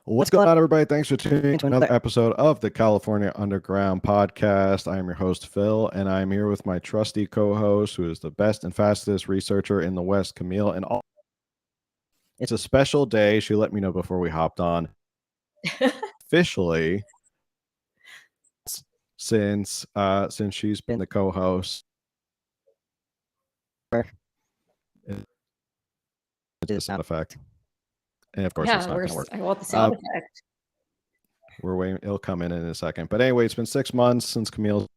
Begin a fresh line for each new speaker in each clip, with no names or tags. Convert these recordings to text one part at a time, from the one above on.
What's going on, everybody? Thanks for tuning in to another episode of the California Underground podcast. I am your host, Phil, and I'm here with my trusty co-host, who is the best and fastest researcher in the West, Camille. And it's a special day. She let me know before we hopped on. Officially, since she's been the co-host. The sound effect. And of course, it's not going to work.
I want the sound effect.
We're waiting. It'll come in a second. But anyway, it's been 6 months since Camille's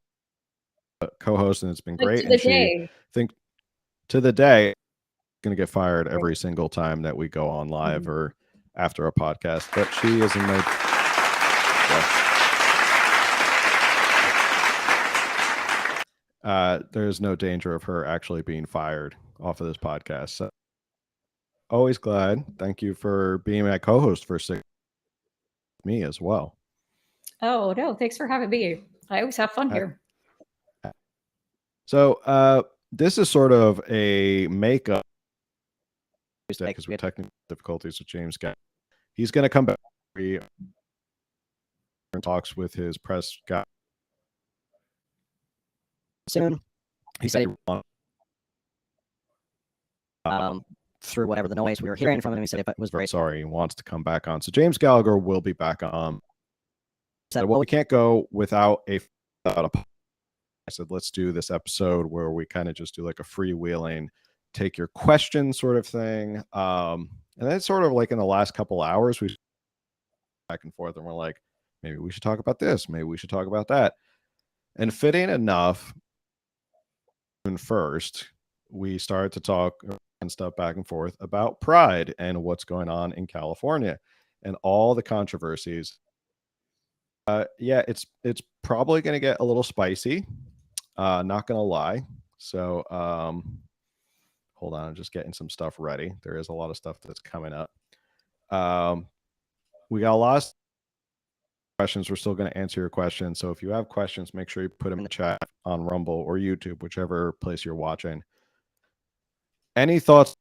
co-host, and it's been great.
To
the day, going to get fired every single time that we go on live or after a podcast. But she is in no. There's no danger of her actually being fired off of this podcast. So, always glad. Thank you for being my co-host for 6 me as well.
Oh no, thanks for having me. I always have fun here.
So this is sort of a makeup because we have technical difficulties with James guy. He's going to come back and talks with his press guy soon. He said he through whatever the noise we were hearing from him. He said if it was very sorry, he wants to come back on. So James Gallagher will be back on. Said, well, we can't go without a. I said, let's do this episode where we kind of just do like a freewheeling, take your question sort of thing. And then sort of like in the last couple hours, we back and forth, and we're like, maybe we should talk about this, maybe we should talk about that. And fitting enough, first, we started to talk and stuff back and forth about pride and what's going on in California and all the controversies. Yeah, it's probably going to get a little spicy. Not going to lie. So hold on, I'm just getting some stuff ready. There is a lot of stuff that's coming up. We got a lot of questions. We're still going to answer your questions. So if you have questions, make sure you put them in the chat on Rumble or YouTube, whichever place you're watching. Any thoughts?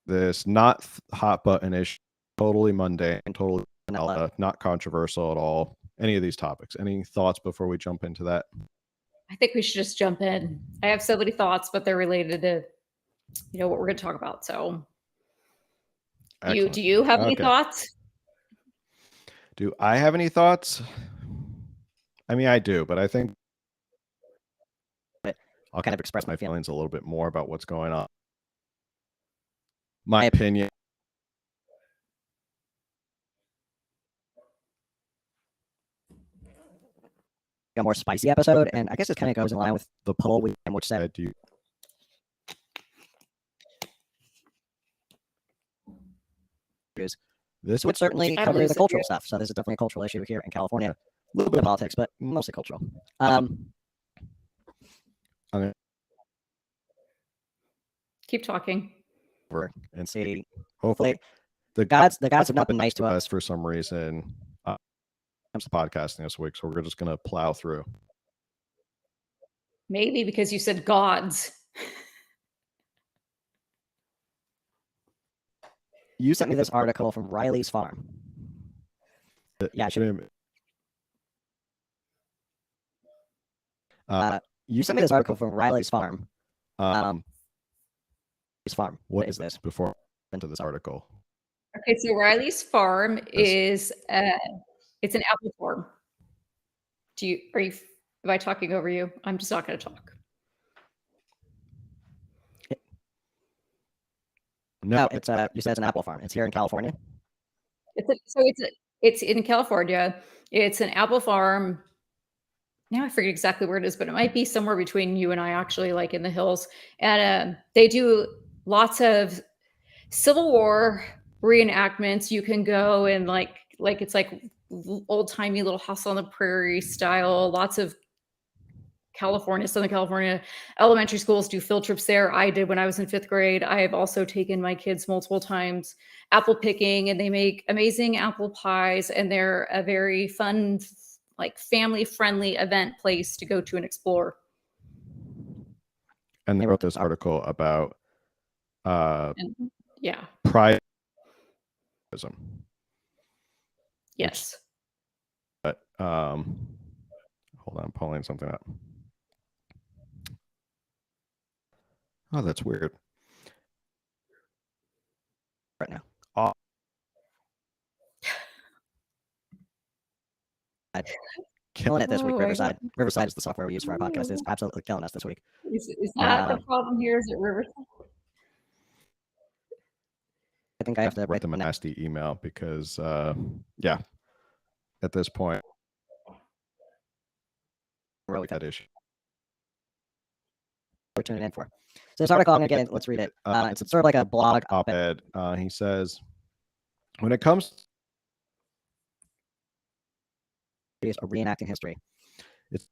This not hot button issue, totally mundane, totally vanilla, not controversial at all. Any of these topics? Any thoughts before we jump into that?
I think we should just jump in. I have so many thoughts, but they're related to, what we're going to talk about. So, do you have any thoughts?
Do I have any thoughts? I mean, I do, but I think I'll kind of express my feelings a little bit more about what's going on. My opinion. A more spicy episode, and I guess it kind of goes in line with the poll which said, "Do you?" This would certainly cover the cultural stuff. So this is definitely a cultural issue here in California. A little bit of politics, but mostly cultural.
Keep talking.
And see, hopefully, the gods have not been nice to us for some reason. Comes to podcasting this week, so we're just going to plow through.
Maybe because you said gods.
You sent me this article from Riley's Farm. Yeah, you sent me this article from Riley's Farm. His farm. What is this? Before into this article.
Okay, so Riley's Farm is it's an apple farm. Am I talking over you? I'm just not going to talk.
No, it's you said it's an apple farm. It's here in California.
It's in California. It's an apple farm. Now I forget exactly where it is, but it might be somewhere between you and I, actually, like in the hills. And they do lots of Civil War reenactments. You can go and like it's like old-timey little house on the prairie style. Lots of Southern California elementary schools do field trips there. I did when I was in 5th grade. I have also taken my kids multiple times apple picking, and they make amazing apple pies, and they're a very fun, like family-friendly event place to go to and explore.
And they wrote this article about
pride. Yes.
But hold on, I'm pulling something up. Oh, that's weird. Right now. Killing it this week. Riverside. Riverside is the software we use for our podcast. It's absolutely killing us this week.
Is that the problem here? Is it Riverside?
I think I have to write them a nasty email because, yeah, at this point, really that issue. We're tuning in for. So this article, I'm going to get in. Let's read it. It's sort of like a blog op-ed. He says, when it comes to reenacting history, it's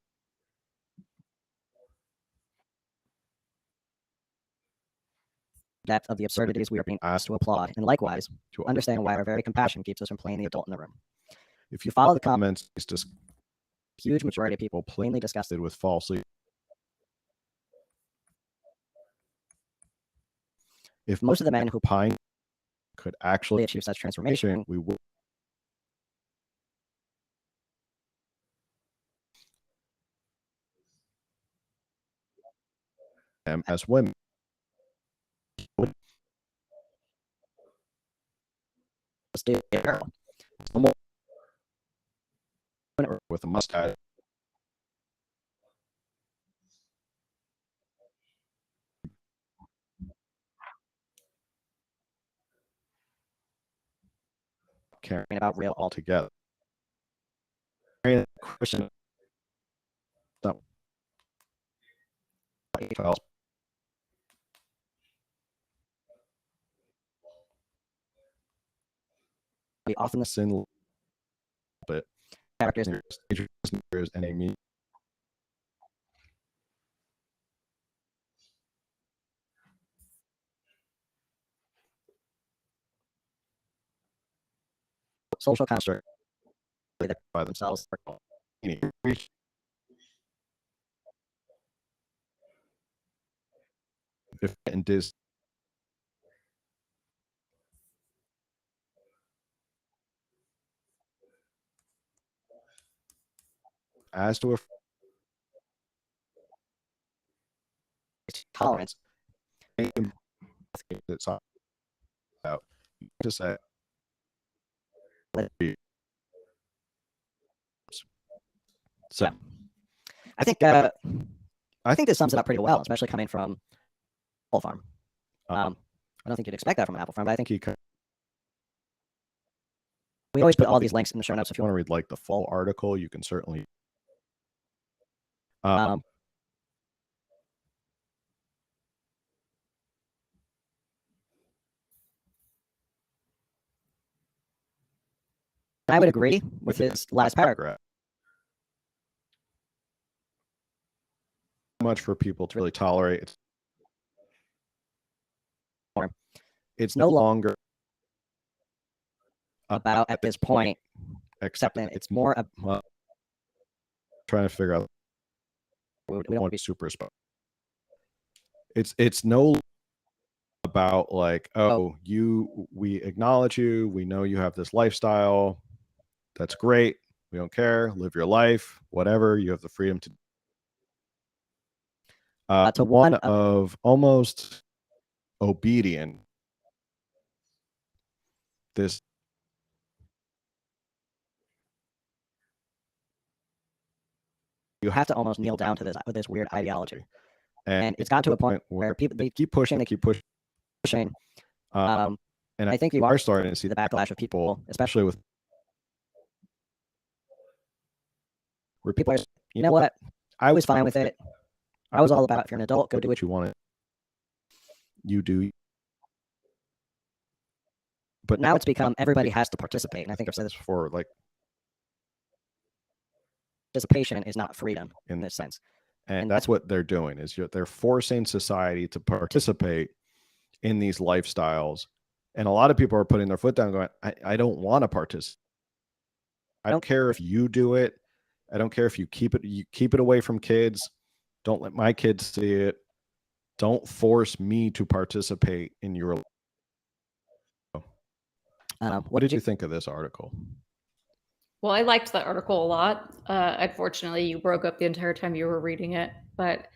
depth of the absurdities we are being asked to applaud, and likewise, to understand why our very compassion keeps us from playing the adult in the room. If you follow the comments, it's just a huge majority of people plainly disgusted with falsely. If most of the men who pine could actually achieve such transformation, we would. Them as women. With a mustache. Caring about real altogether. Christian. So, we often sin but characters and a me. Social construct by themselves and dis as to a tolerance that's out to say let it be. So I think this sums it up pretty well, especially coming from Apple Farm. I don't think you'd expect that from an Apple Farm, but I think you could. We always put all these links in the show notes. If you want to read like the full article, you can certainly. I would agree with his last paragraph. Much for people to really tolerate. It's no longer about at this point accepting. It's more about trying to figure out. We don't want to be super special. It's no about like, oh, we acknowledge you, we know you have this lifestyle, that's great, we don't care, live your life, whatever, you have the freedom to one of almost obedient. This you have to almost kneel down to this weird ideology, and it's got to a point where people they keep pushing. And I think you are starting to see the backlash of people, especially with where people are, you know what, I was fine with it. I was all about, if you're an adult, go do what you want. You do. But now it's become everybody has to participate. And I think I've said this before, like, participation is not freedom in this sense. And that's what they're doing, is they're forcing society to participate in these lifestyles. And a lot of people are putting their foot down going, I don't want to participate. I don't care if you do it. I don't care if you keep it away from kids. Don't let my kids see it. Don't force me to participate in your life. What did you think of this article?
Well, I liked that article a lot. Unfortunately, you broke up the entire time you were reading it, but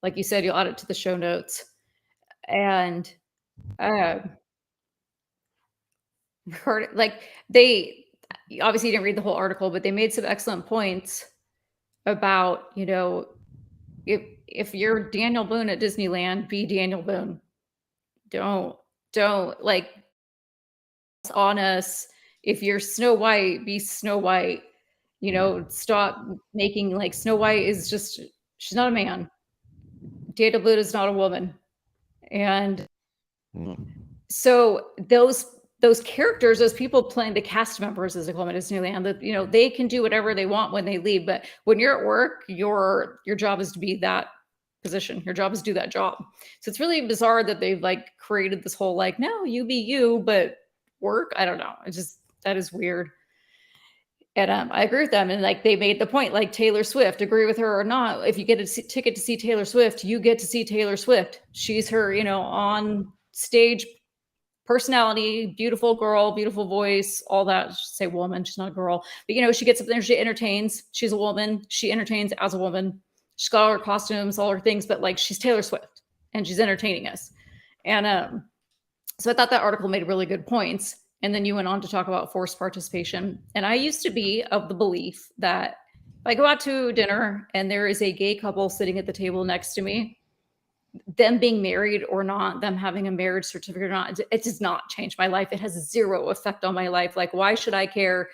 like you said, you'll add it to the show notes. And uh, heard like they obviously didn't read the whole article, but they made some excellent points about, if you're Daniel Boone at Disneyland, be Daniel Boone. Don't don't like on us. If you're Snow White, be Snow White. Stop making like Snow White is just she's not a man. Daniel Boone is not a woman. And so those characters, those people playing the cast members, as they call them at Disneyland, that they can do whatever they want when they leave. But when you're at work, your job is to be that position. Your job is to do that job. So it's really bizarre that they've like created this whole like, no, you be you, but work. I don't know. It's just that is weird. And I agree with them. And like they made the point, like Taylor Swift, agree with her or not, if you get a ticket to see Taylor Swift, you get to see Taylor Swift. She's her, on stage personality, beautiful girl, beautiful voice, all that. I should say woman, she's not a girl. But she gets up there, she entertains. She's a woman. She entertains as a woman. She's got all her costumes, all her things, but like she's Taylor Swift and she's entertaining us. And so I thought that article made really good points. And then you went on to talk about forced participation. And I used to be of the belief that if I go out to dinner and there is a gay couple sitting at the table next to me, them being married or not, them having a marriage certificate or not, it does not change my life. It has zero effect on my life. Like, why should I care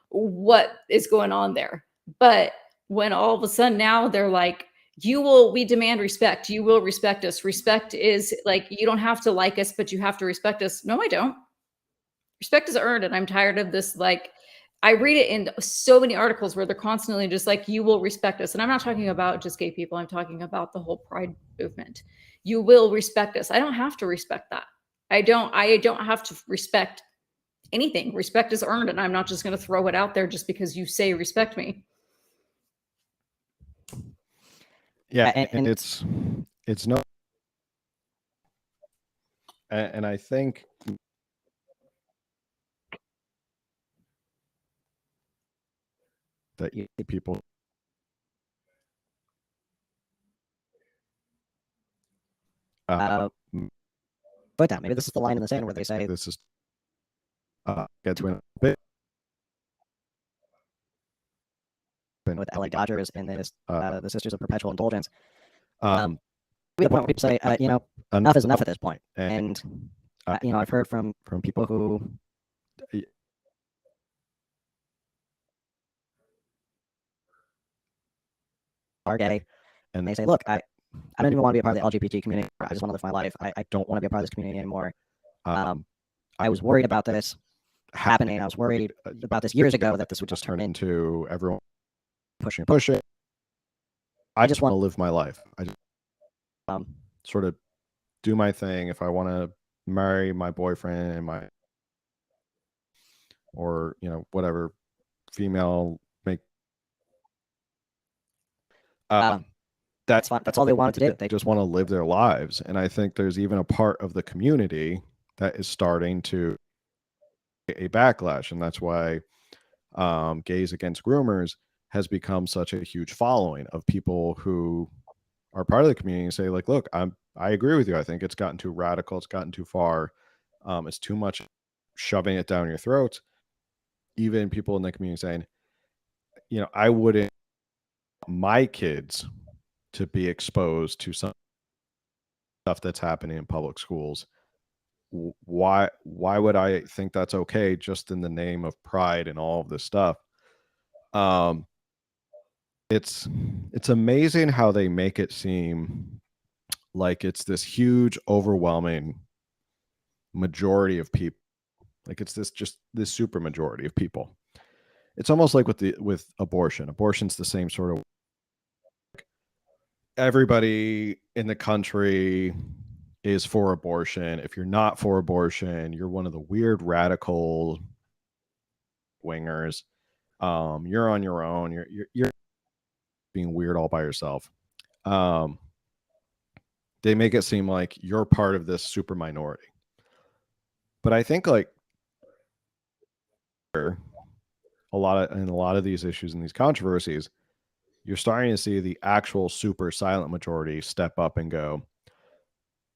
what is going on there? But when all of a sudden now they're like, we demand respect. You will respect us. Respect is like, you don't have to like us, but you have to respect us. No, I don't. Respect is earned. And I'm tired of this. Like, I read it in so many articles where they're constantly just like, you will respect us. And I'm not talking about just gay people. I'm talking about the whole pride movement. You will respect us. I don't have to respect that. I don't have to respect anything. Respect is earned. And I'm not just going to throw it out there just because you say respect me.
Yeah. And it's no. And I think that people
put down. Maybe this is the line in the sand where they say
this is get to a bit
with LA Dodgers and the Sisters of Perpetual Indulgence.
the
The point where people say, enough is enough at this point. And I've heard from people who are gay, and they say, look, I don't even want to be a part of the LGBT community. I just want to live my life. I don't want to be a part of this community anymore. I was worried about this happening. I was worried about this years ago that this would just turn into everyone pushing. I just want to live my life. I just sort of do my thing. If I want to marry my boyfriend and or whatever female make that's fine. That's all they wanted to do.
They just want to live their lives. And I think there's even a part of the community that is starting to a backlash, and that's why Gays Against Groomers has become such a huge following of people who are part of the community and say, like, look, I agree with you. I think it's gotten too radical. It's gotten too far. It's too much shoving it down your throat. Even people in the community saying, I wouldn't want my kids to be exposed to some stuff that's happening in public schools. Why would I think that's okay just in the name of pride and all of this stuff? It's amazing how they make it seem like it's this huge, overwhelming majority of people. Like it's this super majority of people. It's almost like with abortion. Abortion's the same sort of. Everybody in the country is for abortion. If you're not for abortion, you're one of the weird radical wingers. You're on your own. You're being weird all by yourself. They make it seem like you're part of this super minority. But I think like a lot of these issues and these controversies, you're starting to see the actual super silent majority step up and go,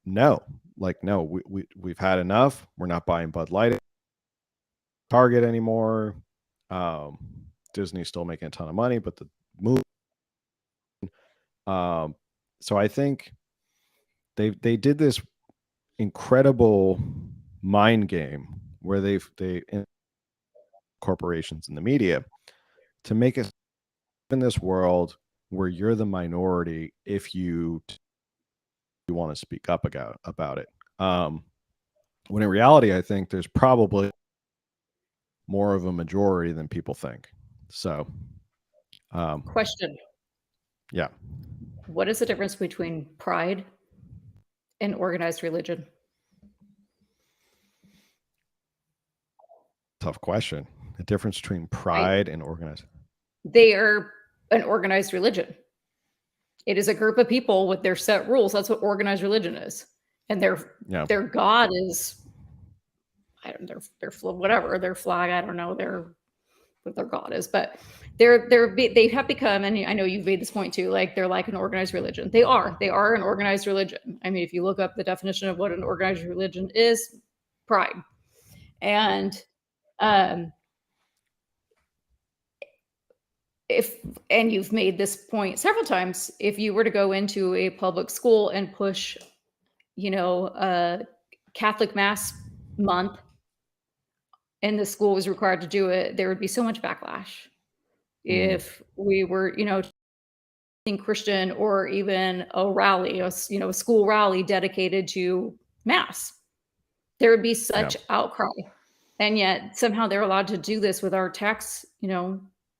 no, like, no, we've had enough. We're not buying Bud Light, Target anymore. Disney's still making a ton of money, but the movie. So I think they did this incredible mind game where they corporations and the media to make it in this world where you're the minority if you want to speak up about it. When in reality, I think there's probably more of a majority than people think. So,
Question.
Yeah.
What is the difference between pride and organized religion?
Tough question. The difference between pride and organized.
They are an organized religion. It is a group of people with their set rules. That's what organized religion is. And their God is, I don't know, their whatever, their flag, I don't know what their God is, but they have become, and I know you've made this point too, like they're like an organized religion. They are an organized religion. I mean, if you look up the definition of what an organized religion is, pride. And and you've made this point several times, if you were to go into a public school and push, Catholic Mass month, and the school was required to do it, there would be so much backlash. If we were, Christian, or even a rally, a school rally dedicated to Mass, there would be such outcry. And yet somehow they're allowed to do this with our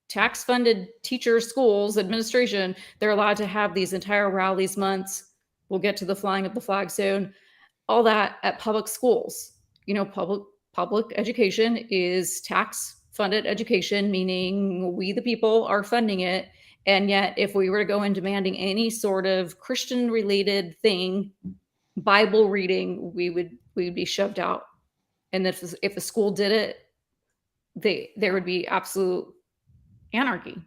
tax-funded teachers, schools, administration. They're allowed to have these entire rallies, months. We'll get to the flying of the flag soon. All that at public schools. Public education is tax-funded education, meaning we, the people, are funding it. And yet, if we were to go in demanding any sort of Christian-related thing, Bible reading, we would be shoved out. And if a school did it, there would be absolute anarchy.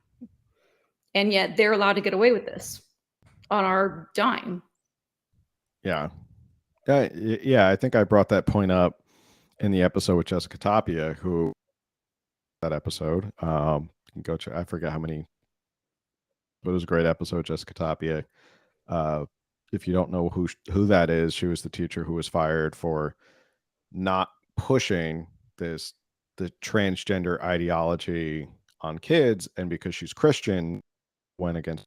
And yet they're allowed to get away with this on our dime.
Yeah. I think I brought that point up in the episode with Jessica Tapia, who that episode. You can go check, I forget how many, but it was a great episode, Jessica Tapia. If you don't know who that is, she was the teacher who was fired for not pushing the transgender ideology on kids, and because she's Christian, went against.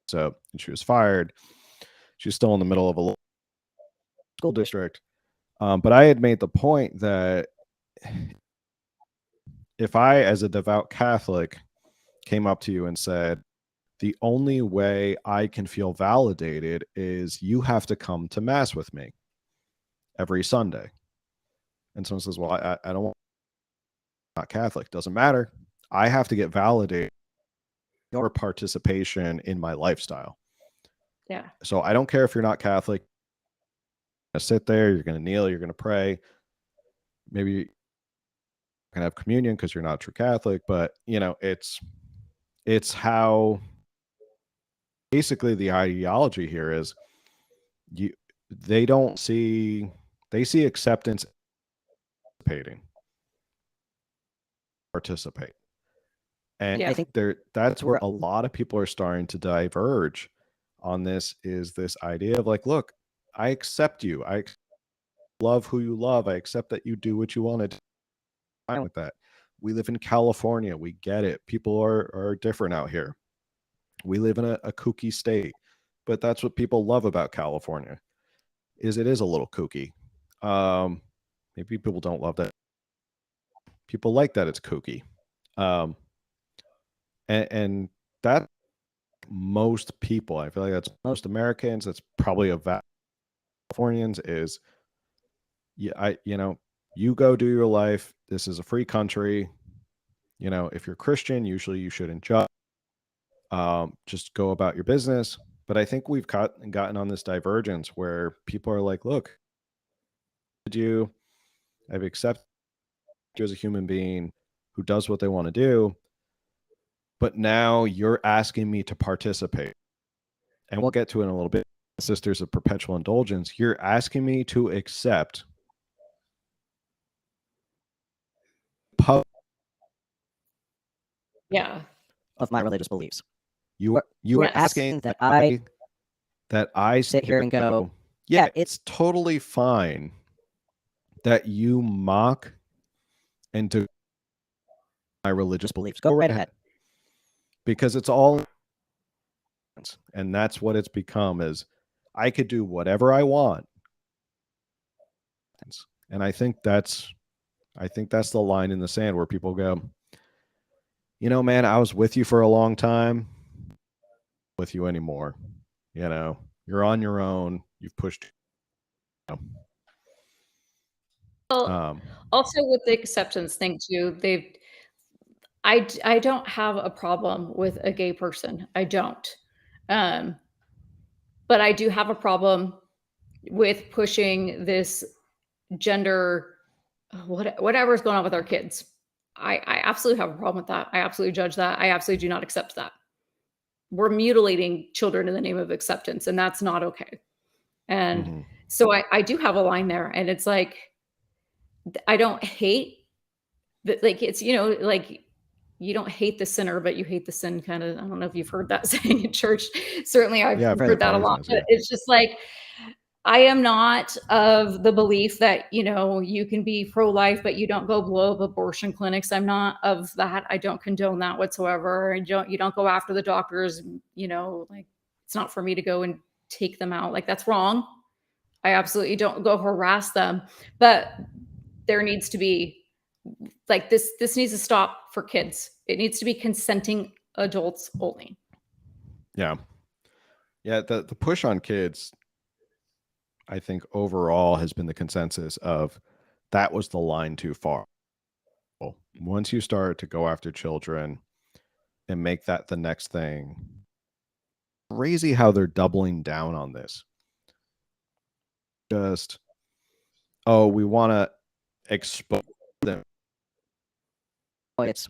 So, and she was fired. She's still in the middle of a school district. But I had made the point that if I, as a devout Catholic, came up to you and said, the only way I can feel validated is you have to come to Mass with me every Sunday. And someone says, well, I don't want, not Catholic. Doesn't matter. I have to get validated your participation in my lifestyle.
Yeah.
So I don't care if you're not Catholic. You're going to sit there, you're going to kneel, you're going to pray. Maybe you're going to have communion because you're not a true Catholic, but it's how basically the ideology here is they see acceptance participate. And I think that's where a lot of people are starting to diverge on this, is this idea of like, look, I accept you. I love who you love. I accept that you do what you want to do. Fine with that. We live in California. We get it. People are different out here. We live in a kooky state, but that's what people love about California, is it is a little kooky. Maybe people don't love that. People like that it's kooky. And that most people, I feel like that's most Americans, that's probably a Californians, is you go do your life. This is a free country. If you're Christian, usually you shouldn't judge. Just go about your business. But I think we've gotten on this divergence where people are like, look, I've accepted you as a human being. who does what they want to do. But now you're asking me to participate. And we'll get to it in a little bit. Sisters of Perpetual Indulgence. You're asking me to accept
of my religious beliefs.
You are asking that I
sit here and go,
yeah, it's totally fine that you mock and do my religious
beliefs. Go right ahead.
Because it's all, and that's what it's become, is I could do whatever I want. And I think that's the line in the sand where people go, you know, man, I was with you for a long time. With you anymore. You know, you're on your own. You've pushed. You know.
Well, also with the acceptance thing too, I don't have a problem with a gay person. I don't. But I do have a problem with pushing this gender, whatever's going on with our kids. I absolutely have a problem with that. I absolutely judge that. I absolutely do not accept that. We're mutilating children in the name of acceptance, and that's not okay. And so I do have a line there, and it's like, I don't hate that. Like, it's, you know, like, you don't hate the sinner, but you hate the sin, kind of. I don't know if you've heard that saying in church. Certainly I've heard that a lot. But it's just like, I am not of the belief that, you know, you can be pro-life, but you don't go blow up abortion clinics. I'm not of that. I don't condone that whatsoever. And you don't go after the doctors, you know, like, it's not for me to go and take them out. Like, that's wrong. I absolutely don't go harass them. But there needs to be, like, this needs to stop for kids. It needs to be consenting adults only.
Yeah. Yeah, the push on kids, I think overall has been the consensus of that was the line too far. Once you start to go after children and make that the next thing, crazy how they're doubling down on this. Just, oh, we want to expose them.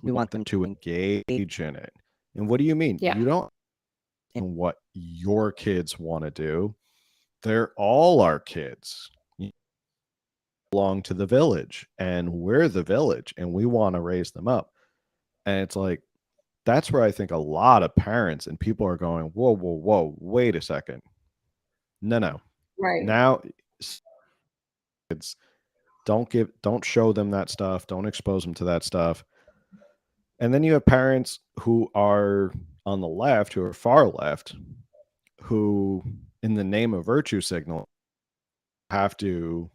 We want them
to engage in it. And what do you mean?
Yeah.
You don't know what your kids want to do. They're all our kids. You belong to the village, and we're the village, and we want to raise them up. And it's like, that's where I think a lot of parents and people are going, whoa, wait a second. No.
Right.
Now, kids, don't show them that stuff. Don't expose them to that stuff. And then you have parents who are on the left, who are far left, who, in the name of virtue signal, have to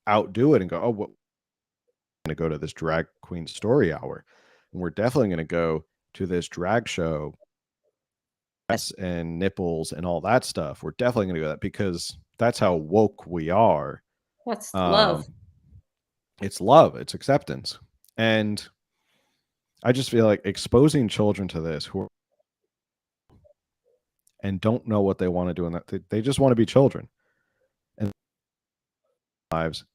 outdo it and go, oh, well, we're going to go to this drag queen story hour. And we're definitely going to go to this drag show and nipples and all that stuff. We're definitely going to go that because that's how woke we are.
That's love.
It's love. It's acceptance. And I just feel like exposing children to this who and don't know what they want to do in that they just want to be children, and lives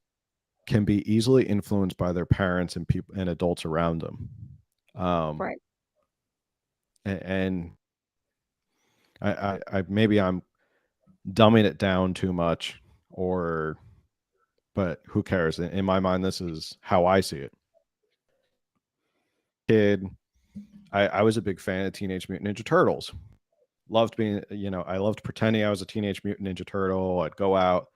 can be easily influenced by their parents and people and adults around them.
Right.
And I maybe I'm dumbing it down too much, but who cares? In my mind, this is how I see it. Kid, I was a big fan of Teenage Mutant Ninja Turtles. Loved being, I loved pretending I was a Teenage Mutant Ninja Turtle. I'd go out,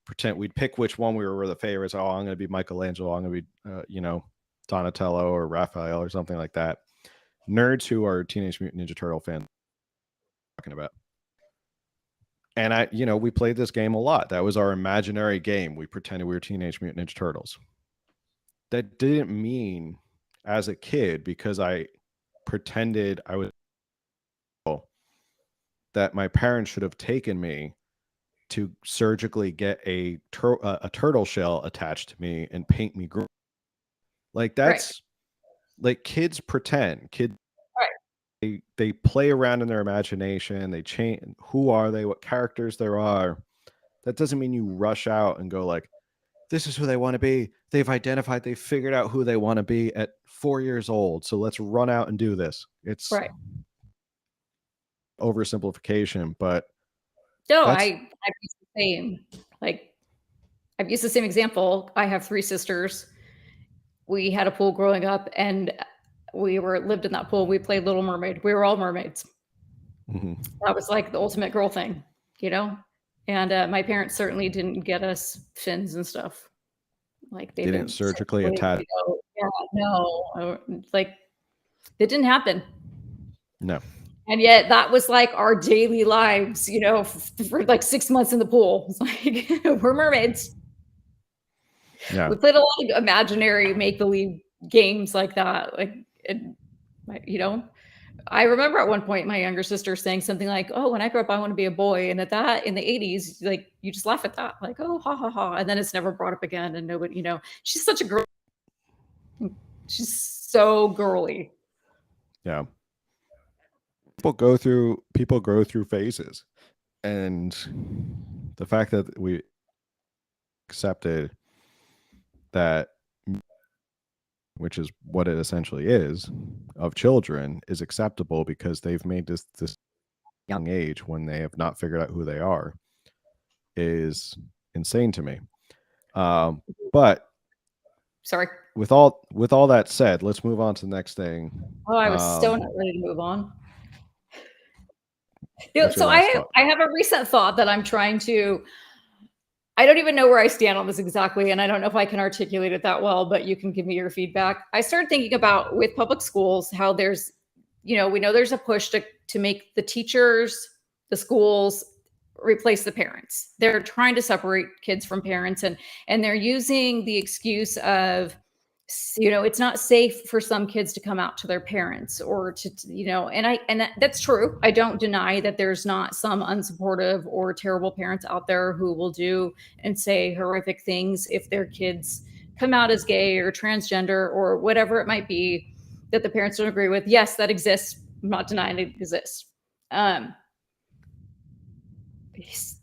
pretend we'd pick which one we were the favorites. Oh, I'm going to be Michelangelo. I'm going to be, Donatello or Raphael or something like that. Nerds who are Teenage Mutant Ninja Turtle fans talking about. And we played this game a lot. That was our imaginary game. We pretended we were Teenage Mutant Ninja Turtles. That didn't mean as a kid, because I pretended I was, that my parents should have taken me to surgically get a turtle shell attached to me and paint me green. Like, that's like, kids pretend. Kids, they play around in their imagination. They change. Who are they? What characters there are? That doesn't mean you rush out and go like, this is who they want to be. They've figured out who they want to be at 4 years old. So let's run out and do this. It's
Right.
oversimplification, but
no, I've used the same, like, I've used the same example. I have 3 sisters. We had a pool growing up, and we lived in that pool. We played Little Mermaid. We were all mermaids. That was like the ultimate girl thing, you know? And my parents certainly didn't get us fins and stuff. Like they
didn't surgically attach.
Yeah, no, like it didn't happen.
No.
And yet that was like our daily lives, you know, for like 6 months in the pool. It's like we're mermaids.
Yeah.
We played a lot of imaginary make-believe games like that. Like, you know, I remember at one point my younger sister saying something like, "Oh, when I grow up, I want to be a boy." And at that, in the 80s, like you just laugh at that, like, "Oh, ha ha ha," and then it's never brought up again. And nobody, you know, she's such a girl. She's so girly.
Yeah. People go through phases, and the fact that we accepted that, which is what it essentially is, of children, is acceptable because they've made this young age when they have not figured out who they are, is insane to me. But
sorry.
With all that said, let's move on to the next thing.
Oh, I was so not ready to move on.
What's
So
your
I
last thought?
have a recent thought that I'm trying to. I don't even know where I stand on this exactly, and I don't know if I can articulate it that well, but you can give me your feedback. I started thinking about with public schools how there's, you know, we know there's a push to make the teachers, the schools replace the parents. They're trying to separate kids from parents, and they're using the excuse of, you know, it's not safe for some kids to come out to their parents or to, you know, and that's true. I don't deny that there's not some unsupportive or terrible parents out there who will do and say horrific things if their kids come out as gay or transgender or whatever it might be that the parents don't agree with. Yes, that exists. I'm not denying it exists.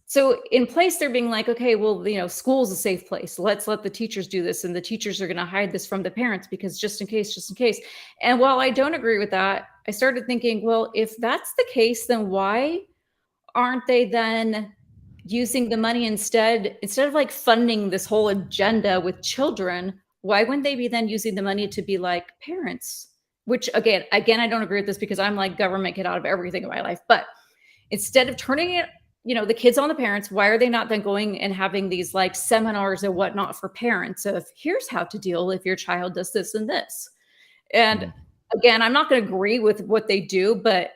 So in place, they're being like, okay, well, you know, school's a safe place. Let's let the teachers do this. And the teachers are going to hide this from the parents because just in case. And while I don't agree with that, I started thinking, well, if that's the case, then why aren't they then using the money instead of like funding this whole agenda with children? Why wouldn't they be then using the money to be like parents? Which again, I don't agree with this because I'm like, government, get out of everything in my life. But instead of turning it, you know, the kids on the parents, why are they not then going and having these like seminars and whatnot for parents of here's how to deal if your child does this and this? And again, I'm not going to agree with what they do, but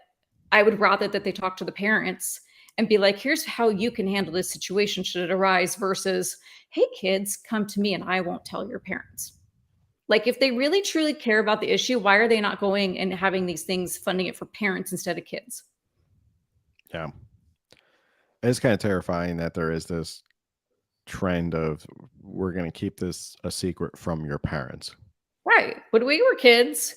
I would rather that they talk to the parents and be like, here's how you can handle this situation should it arise versus, hey, kids, come to me and I won't tell your parents. Like if they really truly care about the issue, why are they not going and having these things, funding it for parents instead of kids?
Yeah. It's kind of terrifying that there is this trend of we're going to keep this a secret from your parents.
Right. When we were kids,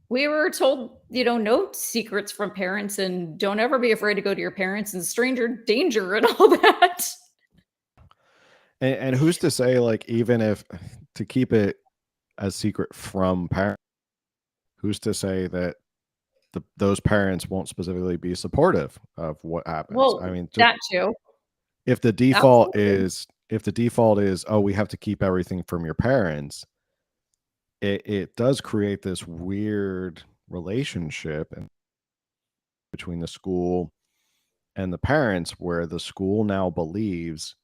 we were told, you know, no secrets from parents and don't ever be afraid to go to your parents and stranger danger and all that.
And who's to say, like, even if to keep it a secret from parents, who's to say that those parents won't specifically be supportive of what happens?
Well,
I mean,
that too.
If the default is, oh, we have to keep everything from your parents, it does create this weird relationship between the school and the parents, where the school now believes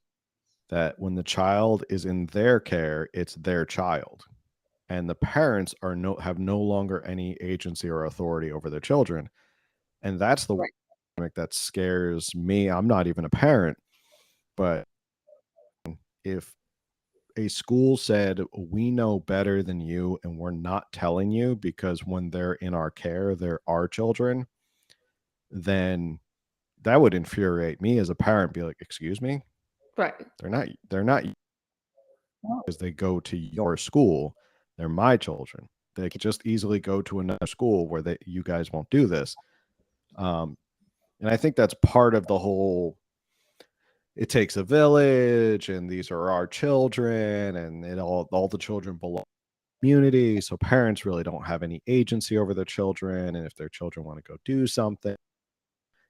that when the child is in their care, it's their child, and the parents have no longer any agency or authority over their children. And that's the dynamic that scares me. I'm not even a parent, but if a school said, we know better than you and we're not telling you because when they're in our care, they're our children, then that would infuriate me as a parent. Be like, excuse me?
Right.
They're not because they go to your school. They're my children. They could just easily go to another school where you guys won't do this. And I think that's part of the whole it takes a village, and these are our children, and all the children belong to the community. So parents really don't have any agency over their children. And if their children want to go do something,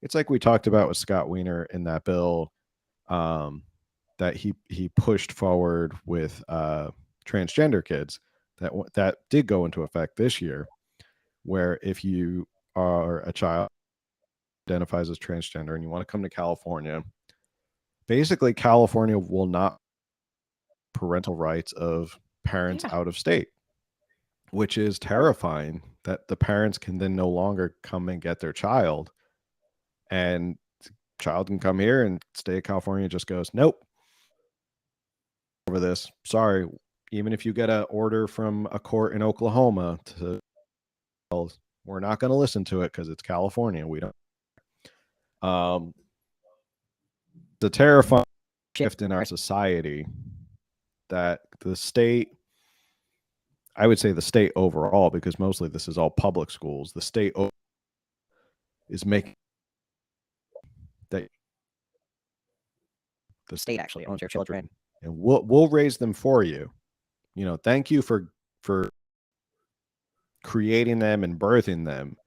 it's like we talked about with Scott Wiener in that bill that he pushed forward with transgender kids that did go into effect this year, where if you are a child identifies as transgender and you want to come to California, basically California will not parental rights of parents out of state, which is terrifying, that the parents can then no longer come and get their child, and the child can come here and state of California just goes, nope, over this, sorry. Even if you get an order from a court in Oklahoma to, we're not going to listen to it because it's California. We don't. The terrifying shift in our society that the state, I would say the state overall, because mostly this is all public schools, the state is making that
The state actually owns your children,
and we'll raise them for you. You know, thank you for creating them and birthing them.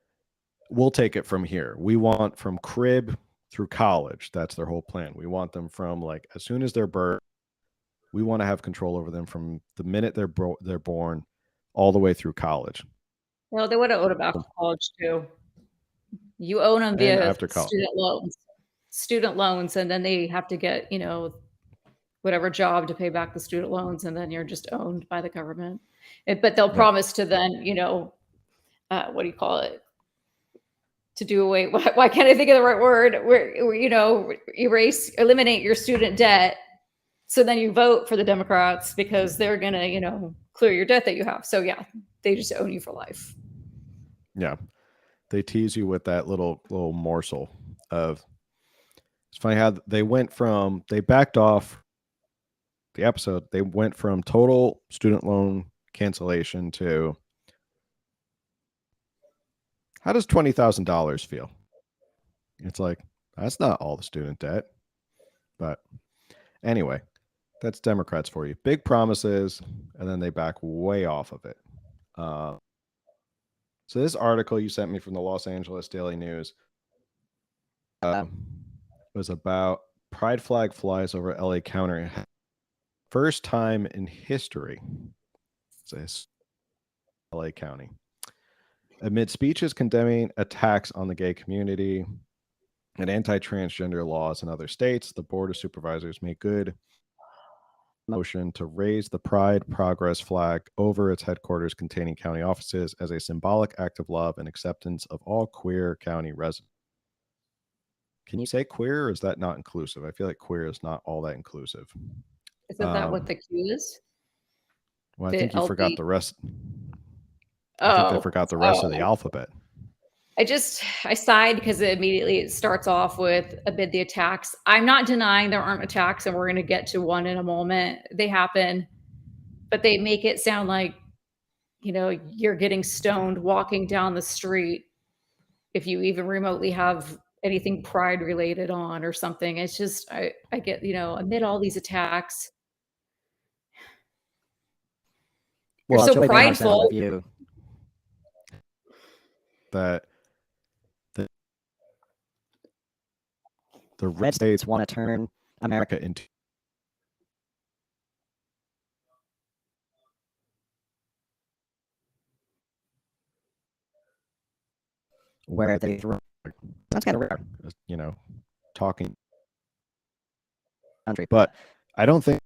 We'll take it from here. We want from crib through college. That's their whole plan. We want them from, like, as soon as they're birthed, we want to have control over them from the minute they're born all the way through college.
Well, they would have owed about college too. You own them
And
via
after college.
student loans, and then they have to get, you know, whatever job to pay back the student loans, and then you're just owned by the government. But they'll promise to then, you know, what do you call it? To do away. Why can't I think of the right word? Where you know, eliminate your student debt. So then you vote for the Democrats because they're gonna, you know, clear your debt that you have. So yeah, they just own you for life.
Yeah, they tease you with that little morsel of. It's funny how they backed off the episode. They went from total student loan cancellation to, how does $20,000 feel? It's like, that's not all the student debt. But anyway, that's Democrats for you. Big promises, and then they back way off of it. So this article you sent me from the Los Angeles Daily News was about pride flag flies over LA County. First time in history. This LA County. Amid speeches condemning attacks on the gay community and anti-transgender laws in other states, the Board of Supervisors made good motion to raise the Pride Progress flag over its headquarters containing county offices as a symbolic act of love and acceptance of all queer county residents. Can you say queer, or is that not inclusive? I feel like queer is not all that inclusive.
Isn't that what the Q is?
Well, I think you forgot the rest.
Oh,
I think they forgot the rest of the alphabet.
I sighed because it starts off with amid the attacks. I'm not denying there aren't attacks, and we're going to get to one in a moment. They happen, but they make it sound like, you know, you're getting stoned walking down the street if you even remotely have anything pride related on or something. It's just, I get, you know, amid all these attacks. Well, you're so prideful.
That the red states
want to turn
America into
where they throw. That's kind of rare,
you know, talking
country,
but I don't think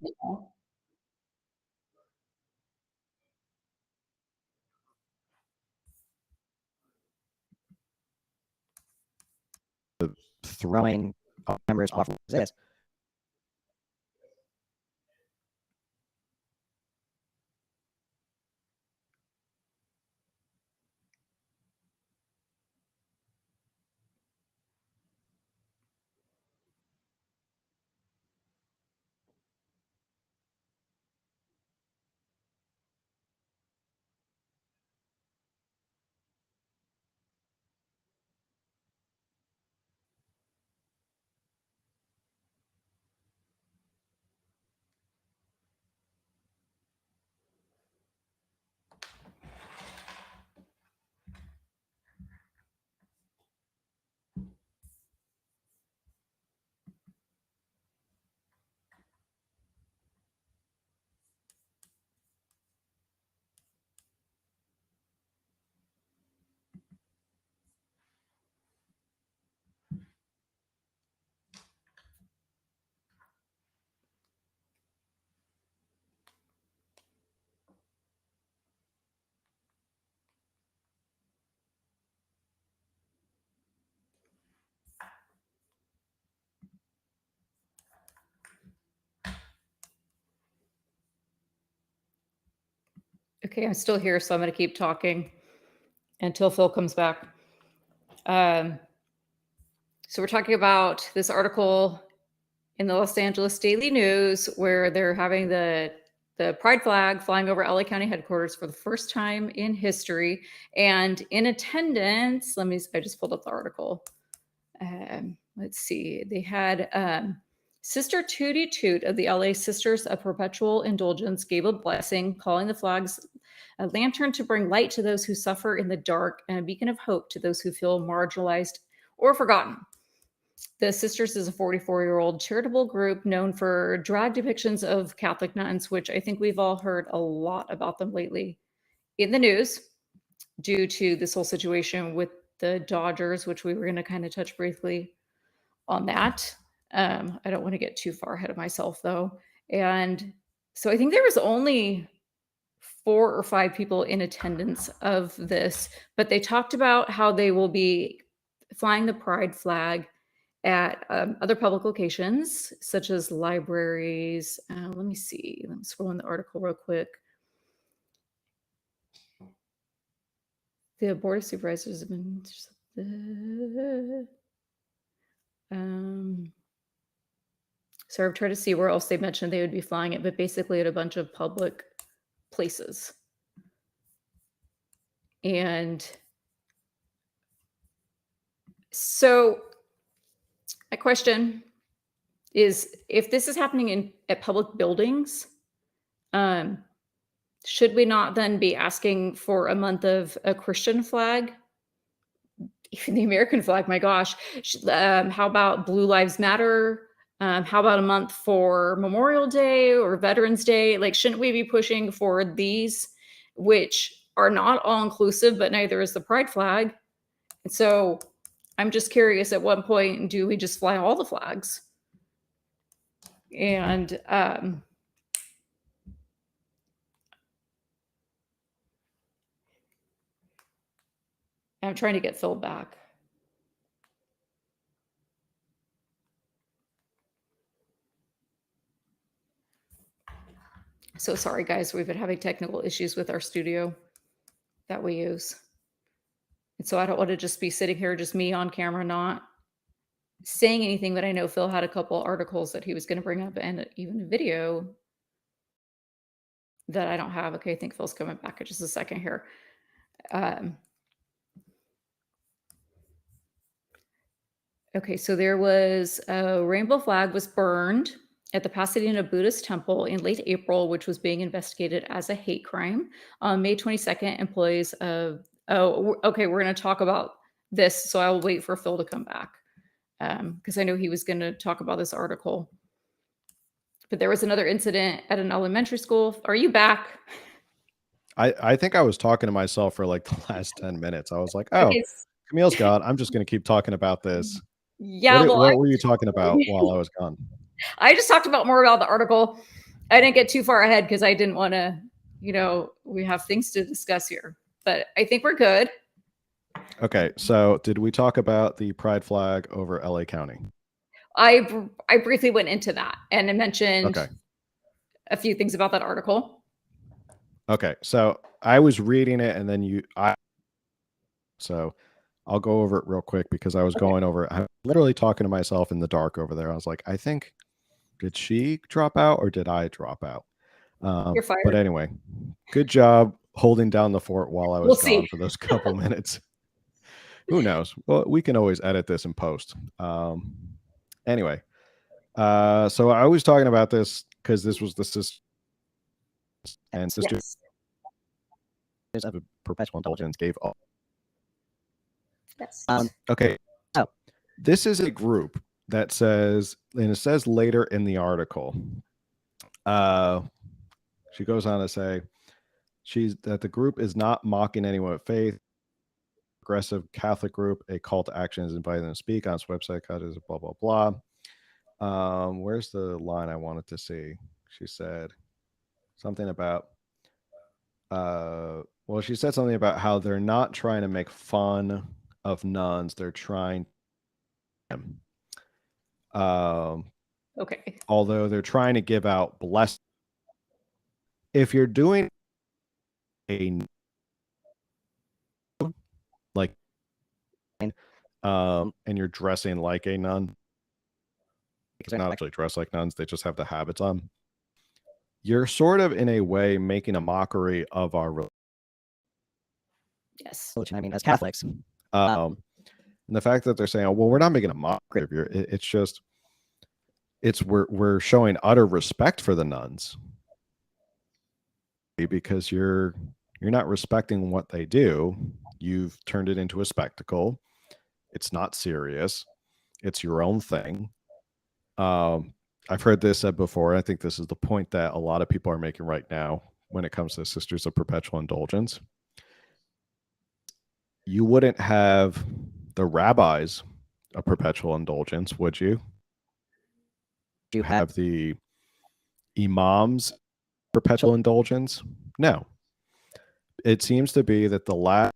throwing members off this.
Okay, I'm still here, so I'm going to keep talking until Phil comes back. So we're talking about this article in the Los Angeles Daily News where they're having the pride flag flying over LA County headquarters for the first time in history. And in attendance, I just pulled up the article. Let's see, they had Sister Tootie Toot of the LA Sisters of Perpetual Indulgence gave a blessing, calling the flags a lantern to bring light to those who suffer in the dark and a beacon of hope to those who feel marginalized or forgotten. The Sisters is a 44-year-old charitable group known for drag depictions of Catholic nuns, which I think we've all heard a lot about them lately in the news due to this whole situation with the Dodgers, which we were going to kind of touch briefly on that. I don't want to get too far ahead of myself, though. And so I think there was only 4 or 5 people in attendance of this, but they talked about how they will be flying the pride flag at other public locations, such as libraries. Let me see. Let me scroll in the article real quick. The Board of Supervisors have been... so I've tried to see where else they mentioned they would be flying it, but basically at a bunch of public places. And so my question is, if this is happening at public buildings, should we not then be asking for a month of a Christian flag? Even the American flag, my gosh. How about Blue Lives Matter? How about a month for Memorial Day or Veterans Day? Like, shouldn't we be pushing for these, which are not all inclusive, but neither is the pride flag? And so I'm just curious, at what point do we just fly all the flags? And I'm trying to get Phil back. So sorry, guys. We've been having technical issues with our studio that we use. And so I don't want to just be sitting here, just me on camera, not saying anything, but I know Phil had a couple articles that he was going to bring up and even a video that I don't have. Okay, I think Phil's coming back in just a second here. Okay, so there was a rainbow flag was burned at the Pasadena Buddhist Temple in late April, which was being investigated as a hate crime. On May 22nd, employees of, okay, we're going to talk about this, so I'll wait for Phil to come back because I know he was going to talk about this article. But there was another incident at an elementary school. Are you back?
I think I was talking to myself for like the last 10 minutes. I was like, oh, okay. Camille's gone. I'm just going to keep talking about this.
Yeah.
What were you talking about while I was gone?
I just talked about more about the article. I didn't get too far ahead because I didn't want to, we have things to discuss here, but I think we're good.
Okay. So did we talk about the pride flag over LA County? I
briefly went into that and I mentioned a few things about that article.
Okay. So I was reading it and then so I'll go over it real quick because I was going over it. I'm literally talking to myself in the dark over there. I was like, I think, did she drop out or did I drop out?
You're fired.
But anyway, good job holding down the fort while I was gone for those couple minutes. Who knows? Well, we can always edit this in post. Anyway, so I was talking about this because this was the sister and sisters of Perpetual Indulgence gave up.
Yes.
Okay. So this is a group that says, and it says later in the article, she goes on to say that the group is not mocking anyone with faith. Progressive Catholic group, a call to action is inviting them to speak on its website. Blah, blah, blah. Where's the line I wanted to see? She said something about, well, she said something about how they're not trying to make fun of nuns. They're trying,
okay.
Although they're trying to give out blessings. If you're doing like and you're dressing like a nun, because they're not actually dressed like nuns, they just have the habits on, you're sort of in a way making a mockery of our religion.
Yes.
Which, I mean, as Catholics,
And the fact that they're saying, oh, well, we're not making a mockery of your, it's just, we're showing utter respect for the nuns, because you're not respecting what they do. You've turned it into a spectacle. It's not serious. It's your own thing. I've heard this said before. I think this is the point that a lot of people are making right now when it comes to Sisters of Perpetual Indulgence. You wouldn't have the rabbis of Perpetual Indulgence, would you? You have the imams Perpetual Indulgence? No. It seems to be that the last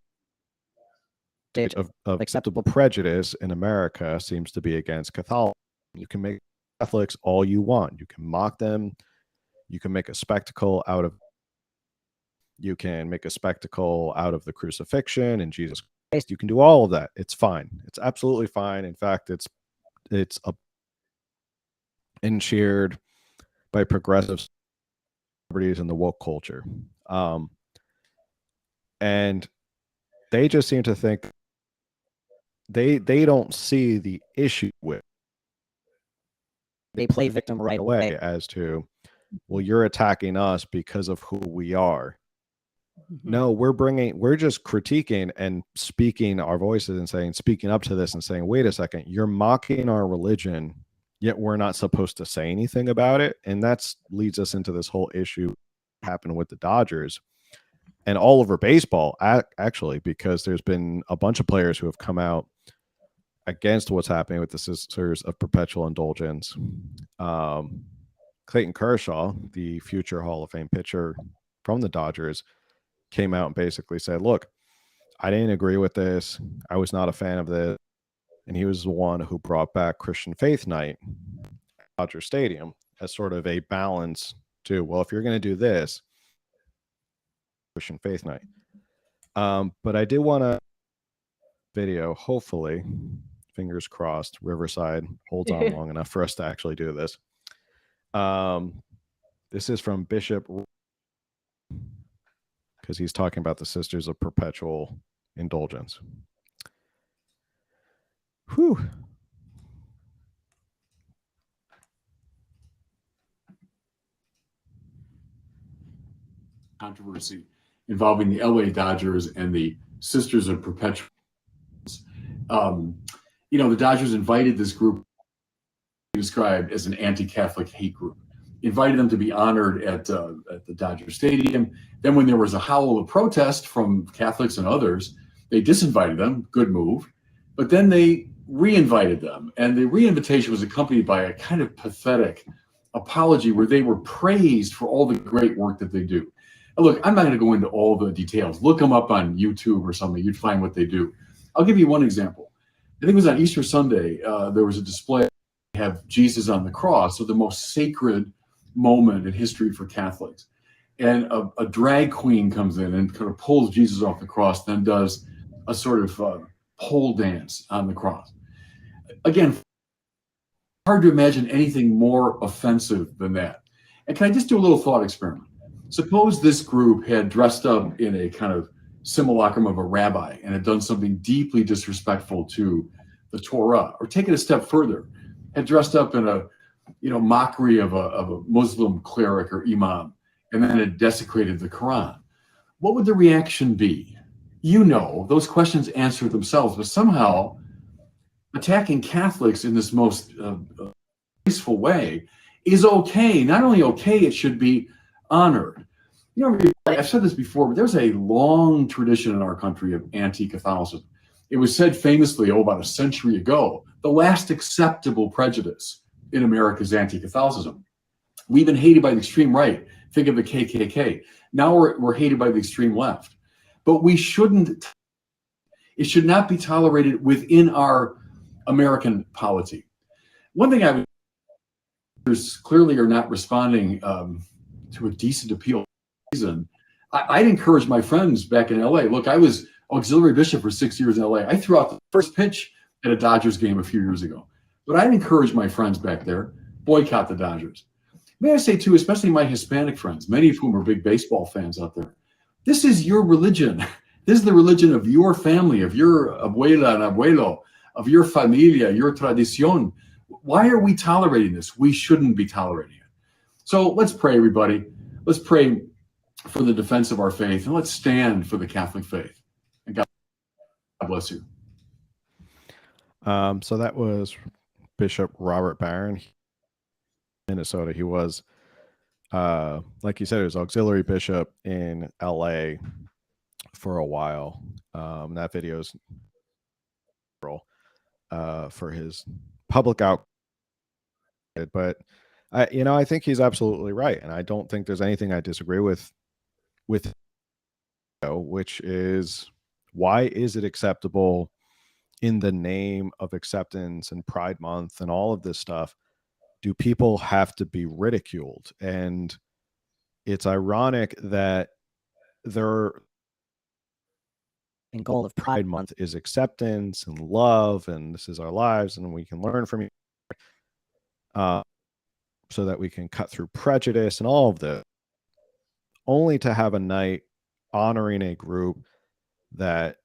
stage of acceptable prejudice in America seems to be against Catholicism. You can make Catholics all you want. You can mock them. You can make a spectacle out of the crucifixion and Jesus Christ. You can do all of that. It's fine. It's absolutely fine. In fact, it's encheered by progressive celebrities in the woke culture. And they just seem to think they don't see the issue with.
they play victim right away.
As to, well, you're attacking us because of who we are. No, we're just critiquing and speaking our voices and speaking up to this and saying, wait a second, you're mocking our religion, yet we're not supposed to say anything about it. And that's leads us into this whole issue happened with the Dodgers and all over baseball, actually, because there's been a bunch of players who have come out against what's happening with the Sisters of Perpetual Indulgence. Clayton Kershaw, the future Hall of Fame pitcher from the Dodgers, came out and basically said, look, I didn't agree with this. I was not a fan of this. And he was the one who brought back Christian Faith Night at Dodger Stadium as sort of a balance to, well, if you're going to do this, Christian Faith Night. But I did want to video, hopefully, fingers crossed, Riverside holds on long enough for us to actually do this. This is from Bishop, because he's talking about the Sisters of Perpetual Indulgence. Whew.
Controversy involving the LA Dodgers and the Sisters of Perpetual. The Dodgers invited this group described as an anti-Catholic hate group, invited them to be honored at the Dodger Stadium. Then when there was a howl of protest from Catholics and others, they disinvited them, good move, but then they re-invited them. And the re-invitation was accompanied by a kind of pathetic apology where they were praised for all the great work that they do. Now, look, I'm not going to go into all the details. Look them up on YouTube or something. You'd find what they do. I'll give you one example. I think it was on Easter Sunday. There was a display have Jesus on the cross, so the most sacred moment in history for Catholics. And a drag queen comes in and kind of pulls Jesus off the cross, then does a sort of pole dance on the cross. Again, hard to imagine anything more offensive than that. And can I just do a little thought experiment? Suppose this group had dressed up in a kind of simulacrum of a rabbi and had done something deeply disrespectful to the Torah, or take it a step further, had dressed up in a mockery of a Muslim cleric or imam, and then had desecrated the Quran. What would the reaction be? Those questions answer themselves, but somehow attacking Catholics in this most graceful way is okay. Not only okay, it should be honored. I've said this before, but there's a long tradition in our country of anti-Catholicism. It was said famously, about a century ago, the last acceptable prejudice in America is anti-Catholicism. We've been hated by the extreme right. Think of the KKK. Now we're hated by the extreme left. But it should not be tolerated within our American polity. One thing clearly are not responding to a decent appeal reason. I'd encourage my friends back in LA. Look, I was auxiliary bishop for 6 years in LA. I threw out the first pitch at a Dodgers game a few years ago. But I'd encourage my friends back there, boycott the Dodgers. May I say too, especially my Hispanic friends, many of whom are big baseball fans out there, this is your religion. This is the religion of your family, of your abuela and abuelo, of your familia, your tradición. Why are we tolerating this? We shouldn't be tolerating it. So let's pray, everybody. Let's pray for the defense of our faith, and let's stand for the Catholic faith. And God bless you.
So that was Bishop Robert Barron, Minnesota. He was, like you said, he was auxiliary bishop in LA for a while. That video is for his public out, but I think he's absolutely right, and I don't think there's anything I disagree with, which is, why is it acceptable in the name of acceptance and Pride Month and all of this stuff? Do people have to be ridiculed? And it's ironic that their goal of Pride Month is acceptance and love, and this is our lives, and we can learn from each other, so that we can cut through prejudice and all of this, only to have a night honoring a group that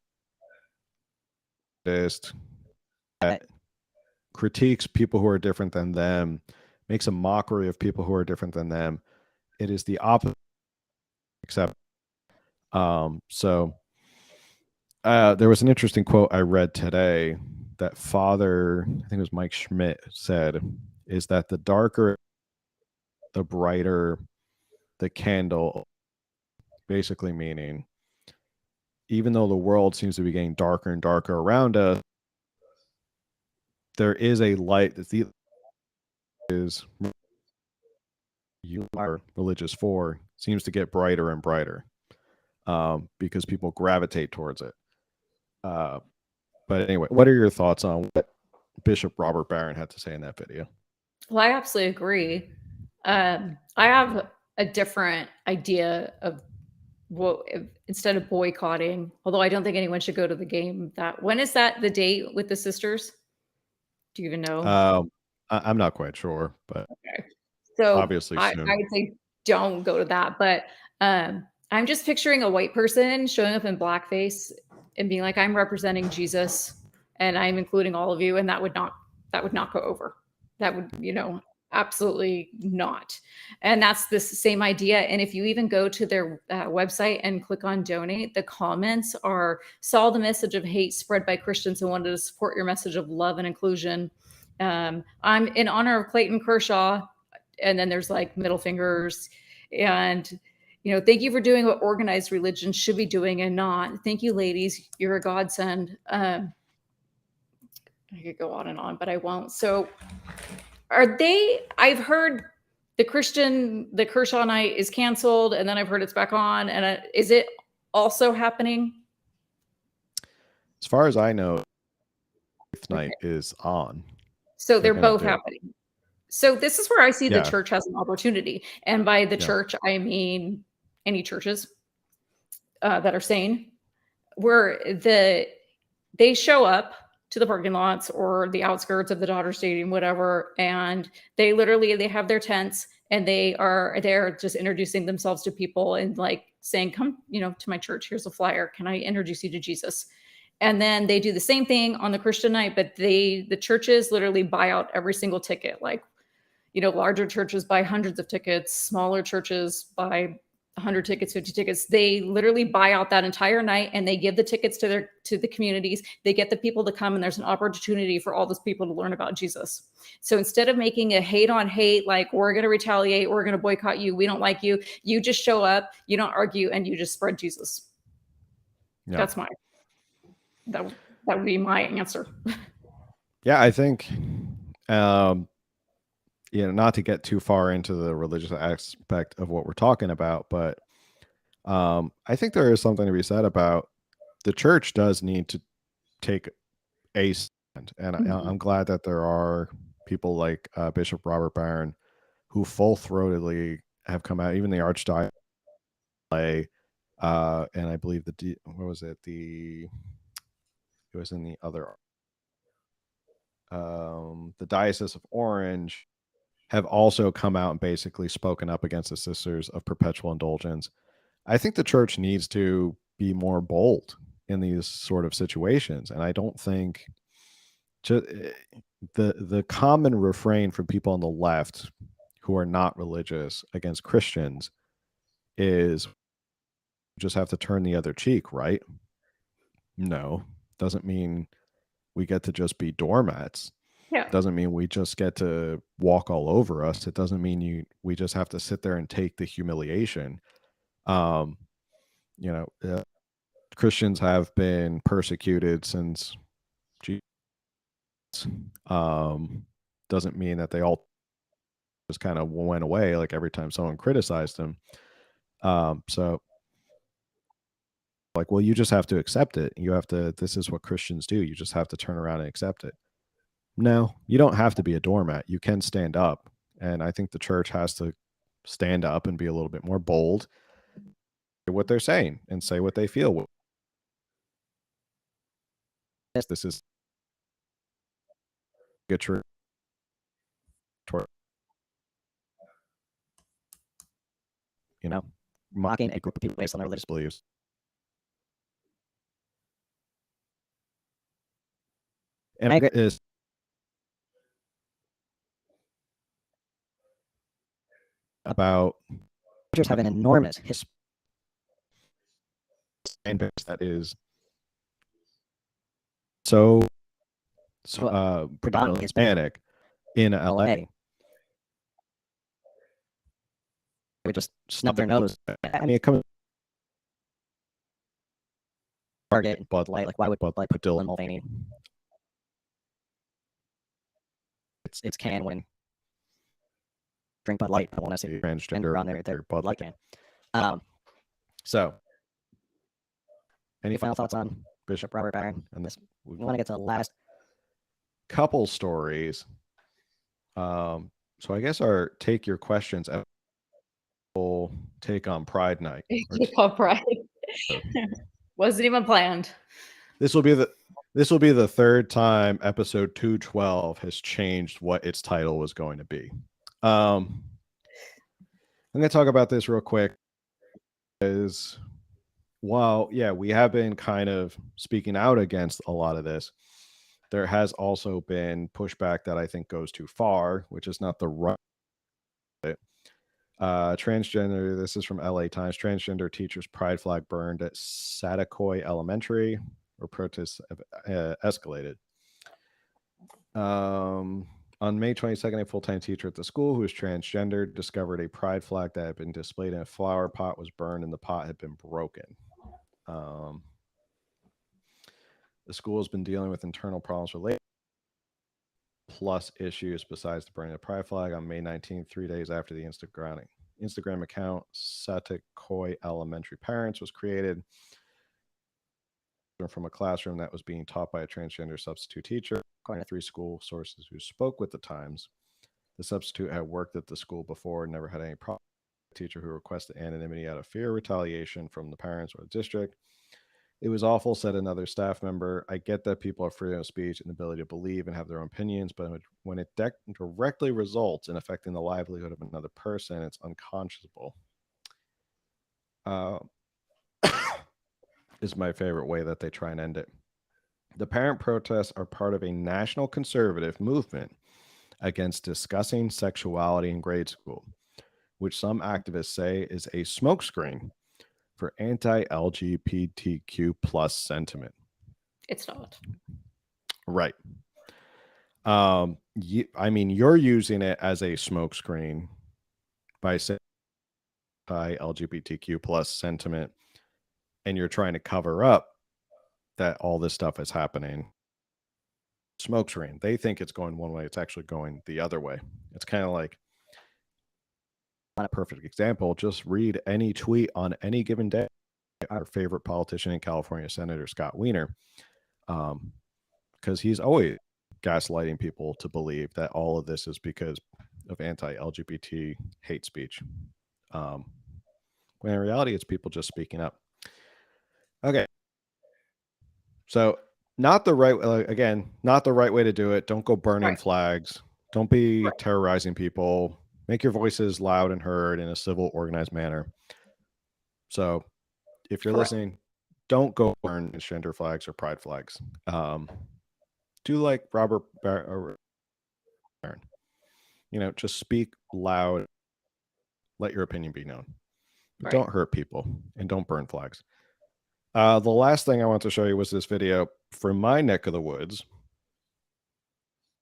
critiques people who are different than them, makes a mockery of people who are different than them. It is the opposite. Except, there was an interesting quote I read today that Father, I think it was Mike Schmidt, said, is that the darker, the brighter the candle, basically meaning, even though the world seems to be getting darker and darker around us, there is a light that you are religious for, seems to get brighter and brighter, because people gravitate towards it. But anyway, what are your thoughts on what Bishop Robert Barron had to say in that video?
Well, I absolutely agree. I have a different idea of what, instead of boycotting, although I don't think anyone should go to the game. When is that, the date with the sisters? Do you even know?
I'm not quite sure, but
okay. So
obviously
I would say don't go to that. But I'm just picturing a white person showing up in blackface and being like, I'm representing Jesus and I'm including all of you. And that would not go over. That would, absolutely not. And that's this same idea. And if you even go to their website and click on donate, the comments are, saw the message of hate spread by Christians and wanted to support your message of love and inclusion. I'm in honor of Clayton Kershaw. And then there's like middle fingers, and thank you for doing what organized religion should be doing and not. Thank you, ladies. You're a godsend. I could go on and on, but I won't. So I've heard the Kershaw night is canceled, and then I've heard it's back on. And is it also happening?
As far as I know, night is on.
So they're both happening. So this is where I see the church has an opportunity. And by the church, I mean any churches that are sane, where they show up to the parking lots or the outskirts of the Dodger Stadium, whatever, and they have their tents, and they're just introducing themselves to people and like saying, come, to my church, here's a flyer. Can I introduce you to Jesus? And then they do the same thing on the Christian night, but the churches literally buy out every single ticket. Like, larger churches buy hundreds of tickets, smaller churches buy 100 tickets, 50 tickets. They literally buy out that entire night, and they give the tickets to the communities. They get the people to come, and there's an opportunity for all those people to learn about Jesus. So instead of making a hate on hate, like we're going to retaliate, we're going to boycott you, we don't like you, you just show up, you don't argue, and you just spread Jesus. Yeah. That's that would be my answer.
Yeah, I think, not to get too far into the religious aspect of what we're talking about, but I think there is something to be said about the church does need to take a stand. And I'm glad that there are people like Bishop Robert Barron who full-throatedly have come out, even the Archdiocese And I believe what was it? It was in the other, the Diocese of Orange have also come out and basically spoken up against the Sisters of Perpetual Indulgence. I think the church needs to be more bold in these sort of situations. And I don't think the common refrain from people on the left who are not religious against Christians is just have to turn the other cheek, right? No, doesn't mean we get to just be doormats.
Yeah.
Doesn't mean we just get to walk all over us. It doesn't mean we just have to sit there and take the humiliation. Christians have been persecuted since Jesus. Doesn't mean that they all just kind of went away like every time someone criticized them. So like, well, you just have to accept it. This is what Christians do. You just have to turn around and accept it. No, you don't have to be a doormat. You can stand up. And I think the church has to stand up and be a little bit more bold in what they're saying and say what they feel. This is a true.
Mocking a group of people based on their religious
beliefs. And I agree is about
churches have an enormous history
that is so predominantly Hispanic in LA.
We just snub their nose.
I mean, it comes
Target Bud Light. Like, why would Bud Light put Dylan Mulvaney? It's can when drink Bud Light. I want to see transgender on their Bud Light can.
So,
any final thoughts on Bishop Robert Barron on this? We want to get to the last
couple stories. So I guess take your questions. Take on Pride Night.
Take on Pride. Wasn't even planned.
This will be the third time episode 212 has changed what its title was going to be. I'm going to talk about this real quick. We have been kind of speaking out against a lot of this. There has also been pushback that I think goes too far, which is not the right. Transgender, this is from LA Times. Transgender teachers' pride flag burned at Satakoy Elementary, where protests have escalated. On May 22nd, a full-time teacher at the school who was transgender discovered a pride flag that had been displayed in a flower pot was burned and the pot had been broken. The school has been dealing with internal problems related plus issues besides the burning of the pride flag. On May 19th, 3 days after the Instagram account Satakoy Elementary Parents was created from a classroom that was being taught by a transgender substitute teacher. According to 3 school sources who spoke with the Times, the substitute had worked at the school before and never had any problem with the teacher who requested anonymity out of fear of retaliation from the parents or the district. It was awful, said another staff member. I get that people have freedom of speech and the ability to believe and have their own opinions, but when it directly results in affecting the livelihood of another person, it's unconscionable. Is my favorite way that they try and end it. The parent protests are part of a national conservative movement against discussing sexuality in grade school, which some activists say is a smokescreen for anti-LGBTQ plus sentiment.
It's not.
Right. You're using it as a smokescreen by saying anti-LGBTQ plus sentiment, and you're trying to cover up that all this stuff is happening. Smokescreen. They think it's going one way. It's actually going the other way. It's kind of like, not a perfect example. Just read any tweet on any given day. Our favorite politician in California, Senator Scott Wiener, because he's always gaslighting people to believe that all of this is because of anti-LGBT hate speech. When in reality, it's people just speaking up. Okay. So not the right, again, not the right way to do it. Don't go burning flags. Don't be terrorizing people. Make your voices loud and heard in a civil, organized manner. So if you're listening, don't go burn transgender flags or pride flags. Do like Robert Barron. Just speak loud. Let your opinion be known. But don't hurt people and don't burn flags. The last thing I want to show you was this video from my neck of the woods.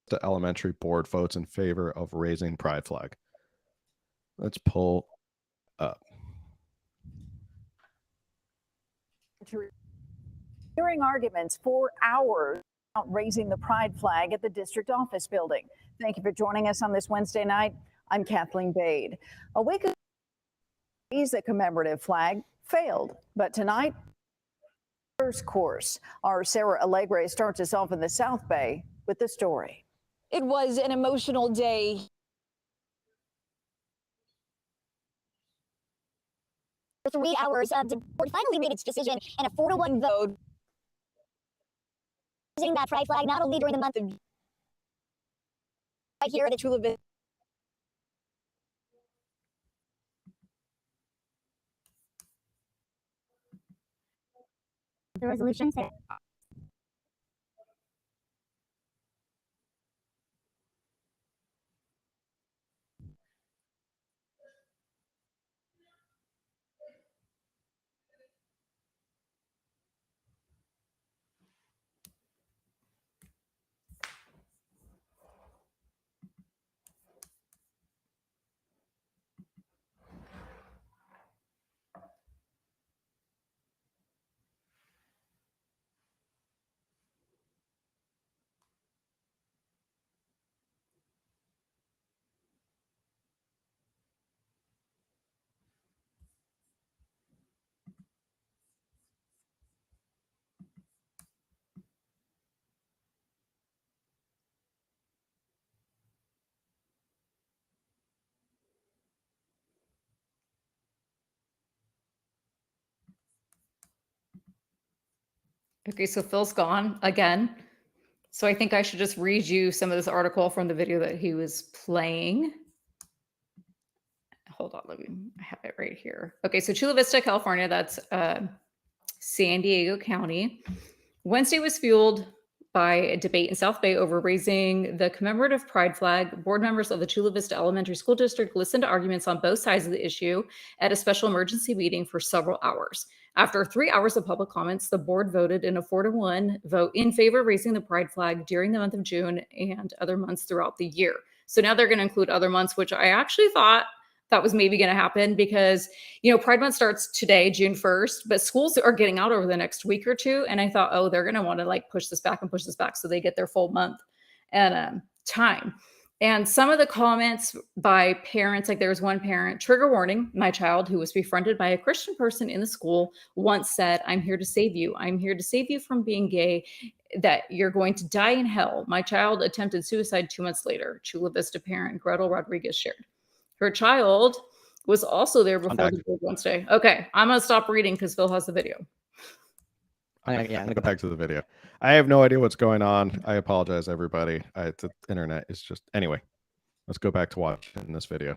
The elementary board votes in favor of raising pride flag. Let's pull up.
Hearing arguments for hours about raising the pride flag at the district office building. Thank you for joining us on this Wednesday night. I'm Kathleen Bade. A week ago, the commemorative flag failed, but tonight, first course. Our Sarah Allegre starts us off in the South Bay with the story.
It was an emotional day.
3 hours, the board finally made its decision and a 4-1 vote. Using that pride flag not only during the month of right here at the Chula Vista. The resolution said.
Okay, so Phil's gone again. So I think I should just read you some of this article from the video that he was playing. Hold on, I have it right here. Okay, so Chula Vista, California, that's San Diego County. Wednesday was fueled by a debate in South Bay over raising the commemorative pride flag. Board members of the Chula Vista Elementary School District listened to arguments on both sides of the issue at a special emergency meeting for several hours. After 3 hours of public comments, the board voted in a 4-1 vote in favor of raising the pride flag during the month of June and other months throughout the year. So now they're going to include other months, which I actually thought that was maybe going to happen because, Pride Month starts today, June 1st, but schools are getting out over the next week or two. And I thought, oh, they're going to want to push this back so they get their full month and time. And some of the comments by parents, there was one parent, trigger warning, my child who was befriended by a Christian person in the school once said, "I'm here to save you. I'm here to save you from being gay, that you're going to die in hell. My child attempted suicide 2 months later," Chula Vista parent Gretel Rodriguez shared. Her child was also there before the board Wednesday. Okay, I'm going to stop reading because Phil has the video.
I'm going to go back to the video. I have no idea what's going on. I apologize, everybody. The internet is just... Anyway, let's go back to watching this video.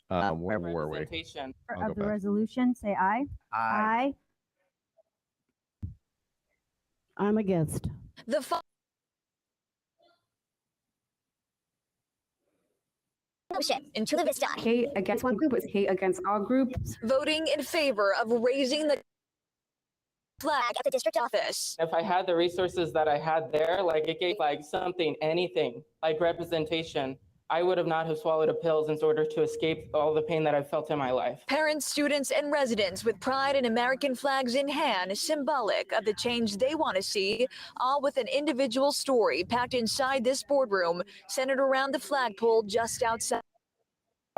Where were we?
Of the resolution, say aye. Aye.
I'm against.
Motion in Chula Vista.
Hate against one group is hate against all groups.
Voting in favor of raising the
Flag at the district office.
If I had the resources that I had there, it gave something, anything, representation, I would have not have swallowed the pills in order to escape all the pain that I felt in my life.
Parents, students, and residents with pride and American flags in hand, symbolic of the change they want to see, all with an individual story packed inside this boardroom, centered around the flagpole just outside.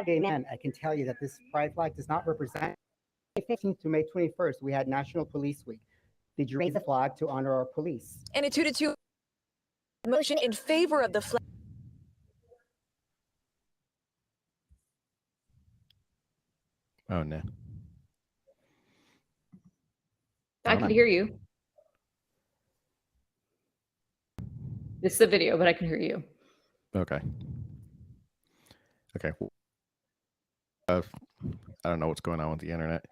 Gay man, I can tell you that this pride flag does not represent. May 15th to May 21st, we had National Police Week. Did you raise the flag to honor our police?
And a 2-2 motion in favor of the flag.
Oh, no.
I can hear you. It's the video, but I can hear you.
Okay. Okay. I don't know what's going on with the internet.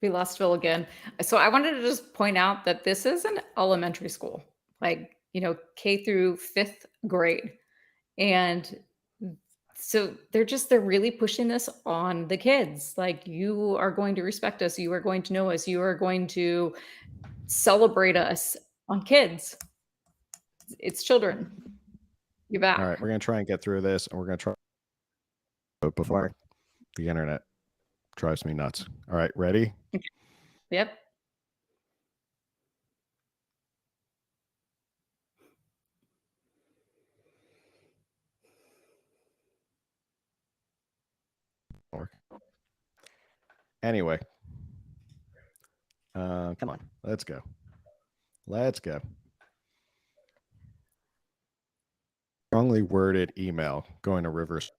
We lost Phil again. So I wanted to just point out that this is an elementary school, like, K through 5th grade. And so they're really pushing this on the kids. Like, you are going to respect us. You are going to know us. You are going to celebrate us on kids. It's children. You're back.
All right, we're going to try and get through this, and we're going to try before the internet drives me nuts. All right, ready?
Yep.
Anyway,
Come on.
let's go. Let's go. Strongly worded email going to Rivers.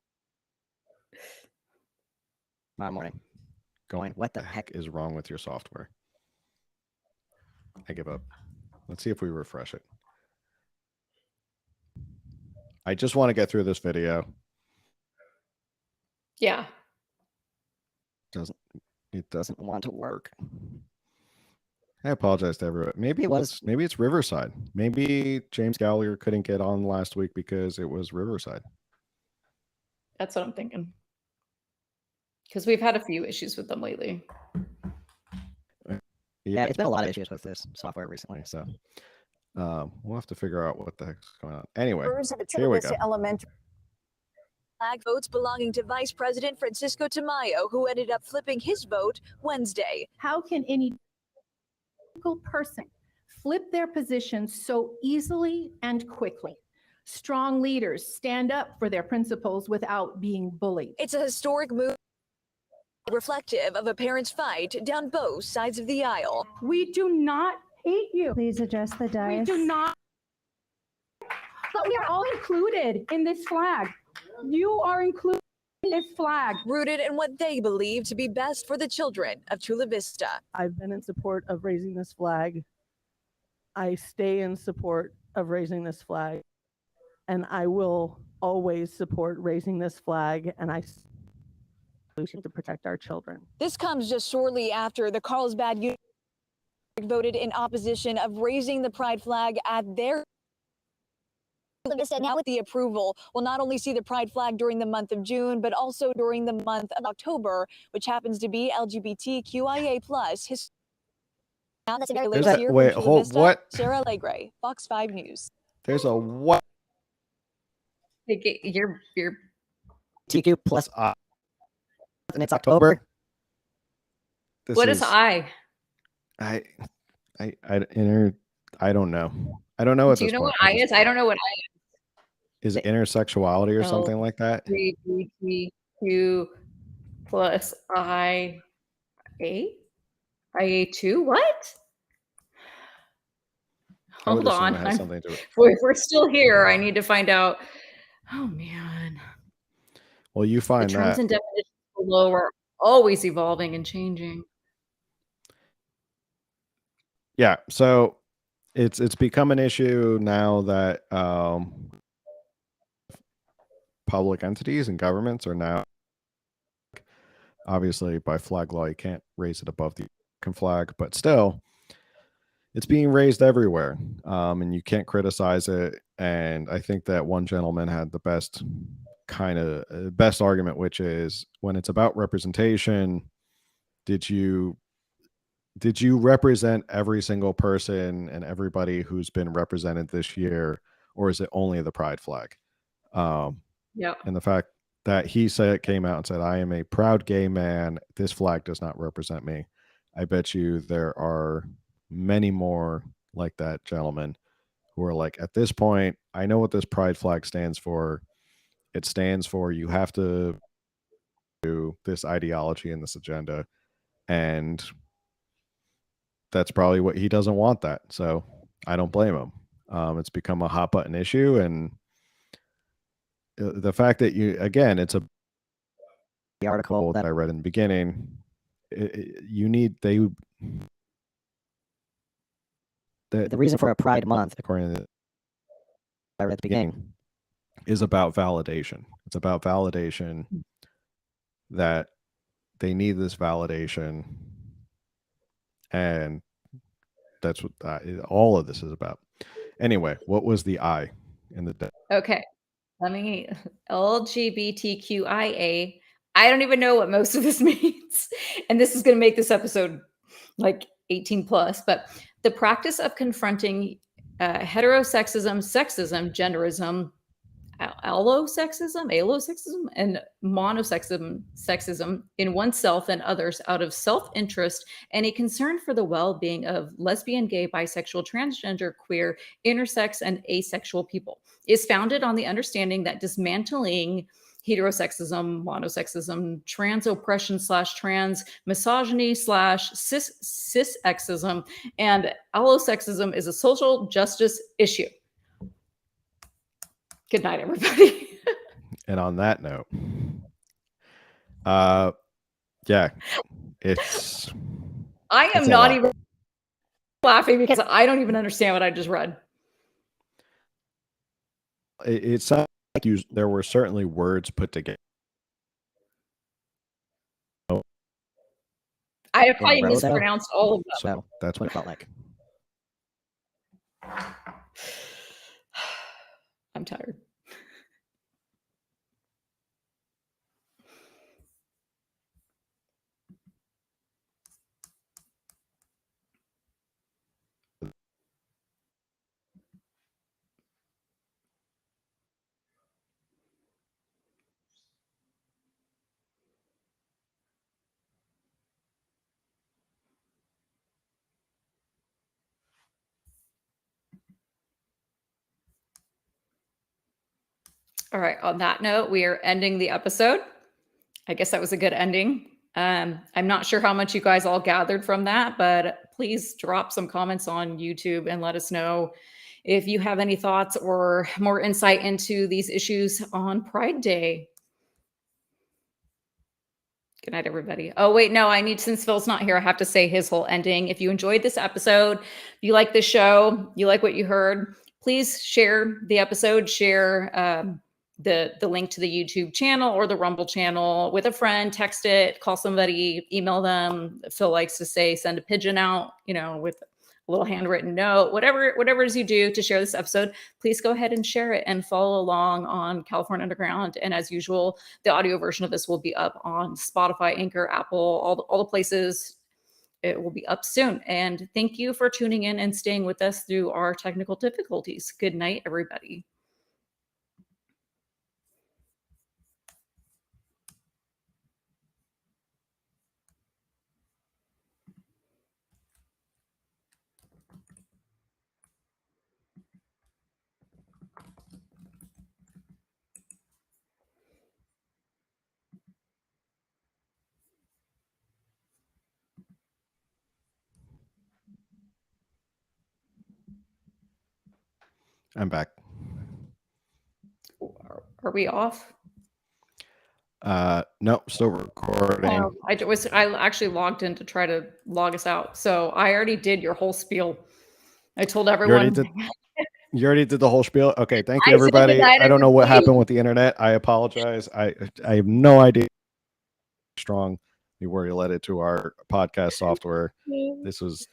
Tomorrow morning.
Going,
What the heck
is wrong with your software? I give up. Let's see if we refresh it. I just want to get through this video.
Yeah.
It doesn't want to work.
I apologize to everyone. Maybe it's Riverside. Maybe James Gallagher couldn't get on last week because it was Riverside.
That's what I'm thinking. Because we've had a few issues with them lately.
Yeah, it's been a lot of issues with this software recently.
So we'll have to figure out what the heck's going on. Anyway,
here we go. Elementary
flag votes belonging to Vice President Francisco Tamayo, who ended up flipping his vote Wednesday.
How can any person flip their position so easily and quickly? Strong leaders stand up for their principles without being bullied.
It's a historic move, reflective of a parent's fight down both sides of the aisle.
We do not hate you.
Please adjust the dice.
We do not. But we are all included in this flag. You are included in this flag.
Rooted in what they believe to be best for the children of Chula Vista.
I've been in support of raising this flag. I stay in support of raising this flag. And I will always support raising this flag. And I solution to protect our children.
This comes just shortly after the Carlsbad Union voted in opposition of raising the pride flag at their now with the approval will not only see the pride flag during the month of June, but also during the month of October, which happens to be LGBTQIA+.
What?
Sarah Legre, Fox 5 News.
There's a what?
You're
TQ plus and it's October.
What is I?
I don't know. I don't know.
Do you know what I is? I don't know what I is.
Is it intersexuality or something like that?
LGBTQ plus IA? IA2? What? Hold on. If we're still here, I need to find out Oh man.
Well, you
The
find
terms
that
and definitions below are always evolving and changing.
yeah. So it's become an issue now that public entities and governments are now, obviously by flag law you can't raise it above the American flag, but still it's being raised everywhere, and you can't criticize it. And I think that one gentleman had the best best argument, which is when it's about representation, did you represent every single person and everybody who's been represented this year, or is it only the pride flag?
Yeah.
And the fact that he came out and said, I am a proud gay man, this flag does not represent me. I bet you there are many more like that gentleman who are like, at this point, I know what this pride flag stands for. It stands for you have to do this ideology and this agenda. And that's probably what he doesn't want that. So I don't blame him. It's become a hot button issue. And the fact that it's the article that I read in the beginning, the reason for a Pride Month, according to I read at the beginning, is about validation. It's about validation, that they need this validation, and that's what all of this is about. Anyway, what was the I in the
Okay. Let me LGBTQIA. I don't even know what most of this means. And this is going to make this episode like 18 plus, but the practice of confronting heterosexism, sexism, genderism, allosexism, and monosexism in oneself and others out of self-interest and a concern for the well-being of lesbian, gay, bisexual, transgender, queer, intersex, and asexual people is founded on the understanding that dismantling heterosexism, monosexism, trans oppression / trans misogyny / cisexism, and allosexism is a social justice issue. Good night, everybody.
And on that note, yeah, it's.
I am not even laughing because I don't even understand what I just read.
It sounds like there were certainly words put together.
I have probably mispronounced all of them.
So that's what it felt like.
I'm tired. All right. On that note, we are ending the episode. I guess that was a good ending. I'm not sure how much you guys all gathered from that, but please drop some comments on YouTube and let us know if you have any thoughts or more insight into these issues on Pride Day. Good night, everybody. Oh, wait, no, since Phil's not here, I have to say his whole ending. If you enjoyed this episode, if you like the show, you like what you heard, please share the episode, share the link to the YouTube channel or the Rumble channel with a friend, text it, call somebody, email them. Phil likes to say, send a pigeon out, with a little handwritten note, whatever it is you do to share this episode, please go ahead and share it and follow along on California Underground. And as usual, the audio version of this will be up on Spotify, Anchor, Apple, all the places. It will be up soon. And thank you for tuning in and staying with us through our technical difficulties. Good night, everybody.
I'm back.
Are we off?
No, still recording.
I actually logged in to try to log us out. So I already did your whole spiel. I told everyone.
You already did the whole spiel. Okay, thank you,
I said
everybody.
good night,
I don't know what
everybody.
happened with the internet. I apologize. I have no idea. Strong. We were led it to our podcast software. This was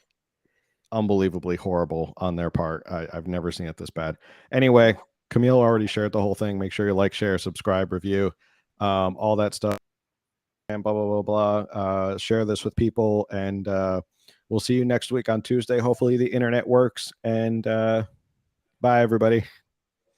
unbelievably horrible on their part. I've never seen it this bad. Anyway, Camille already shared the whole thing. Make sure you like, share, subscribe, review, all that stuff, and blah blah blah blah. Share this with people, and we'll see you next week on Tuesday. Hopefully the internet works, and bye everybody.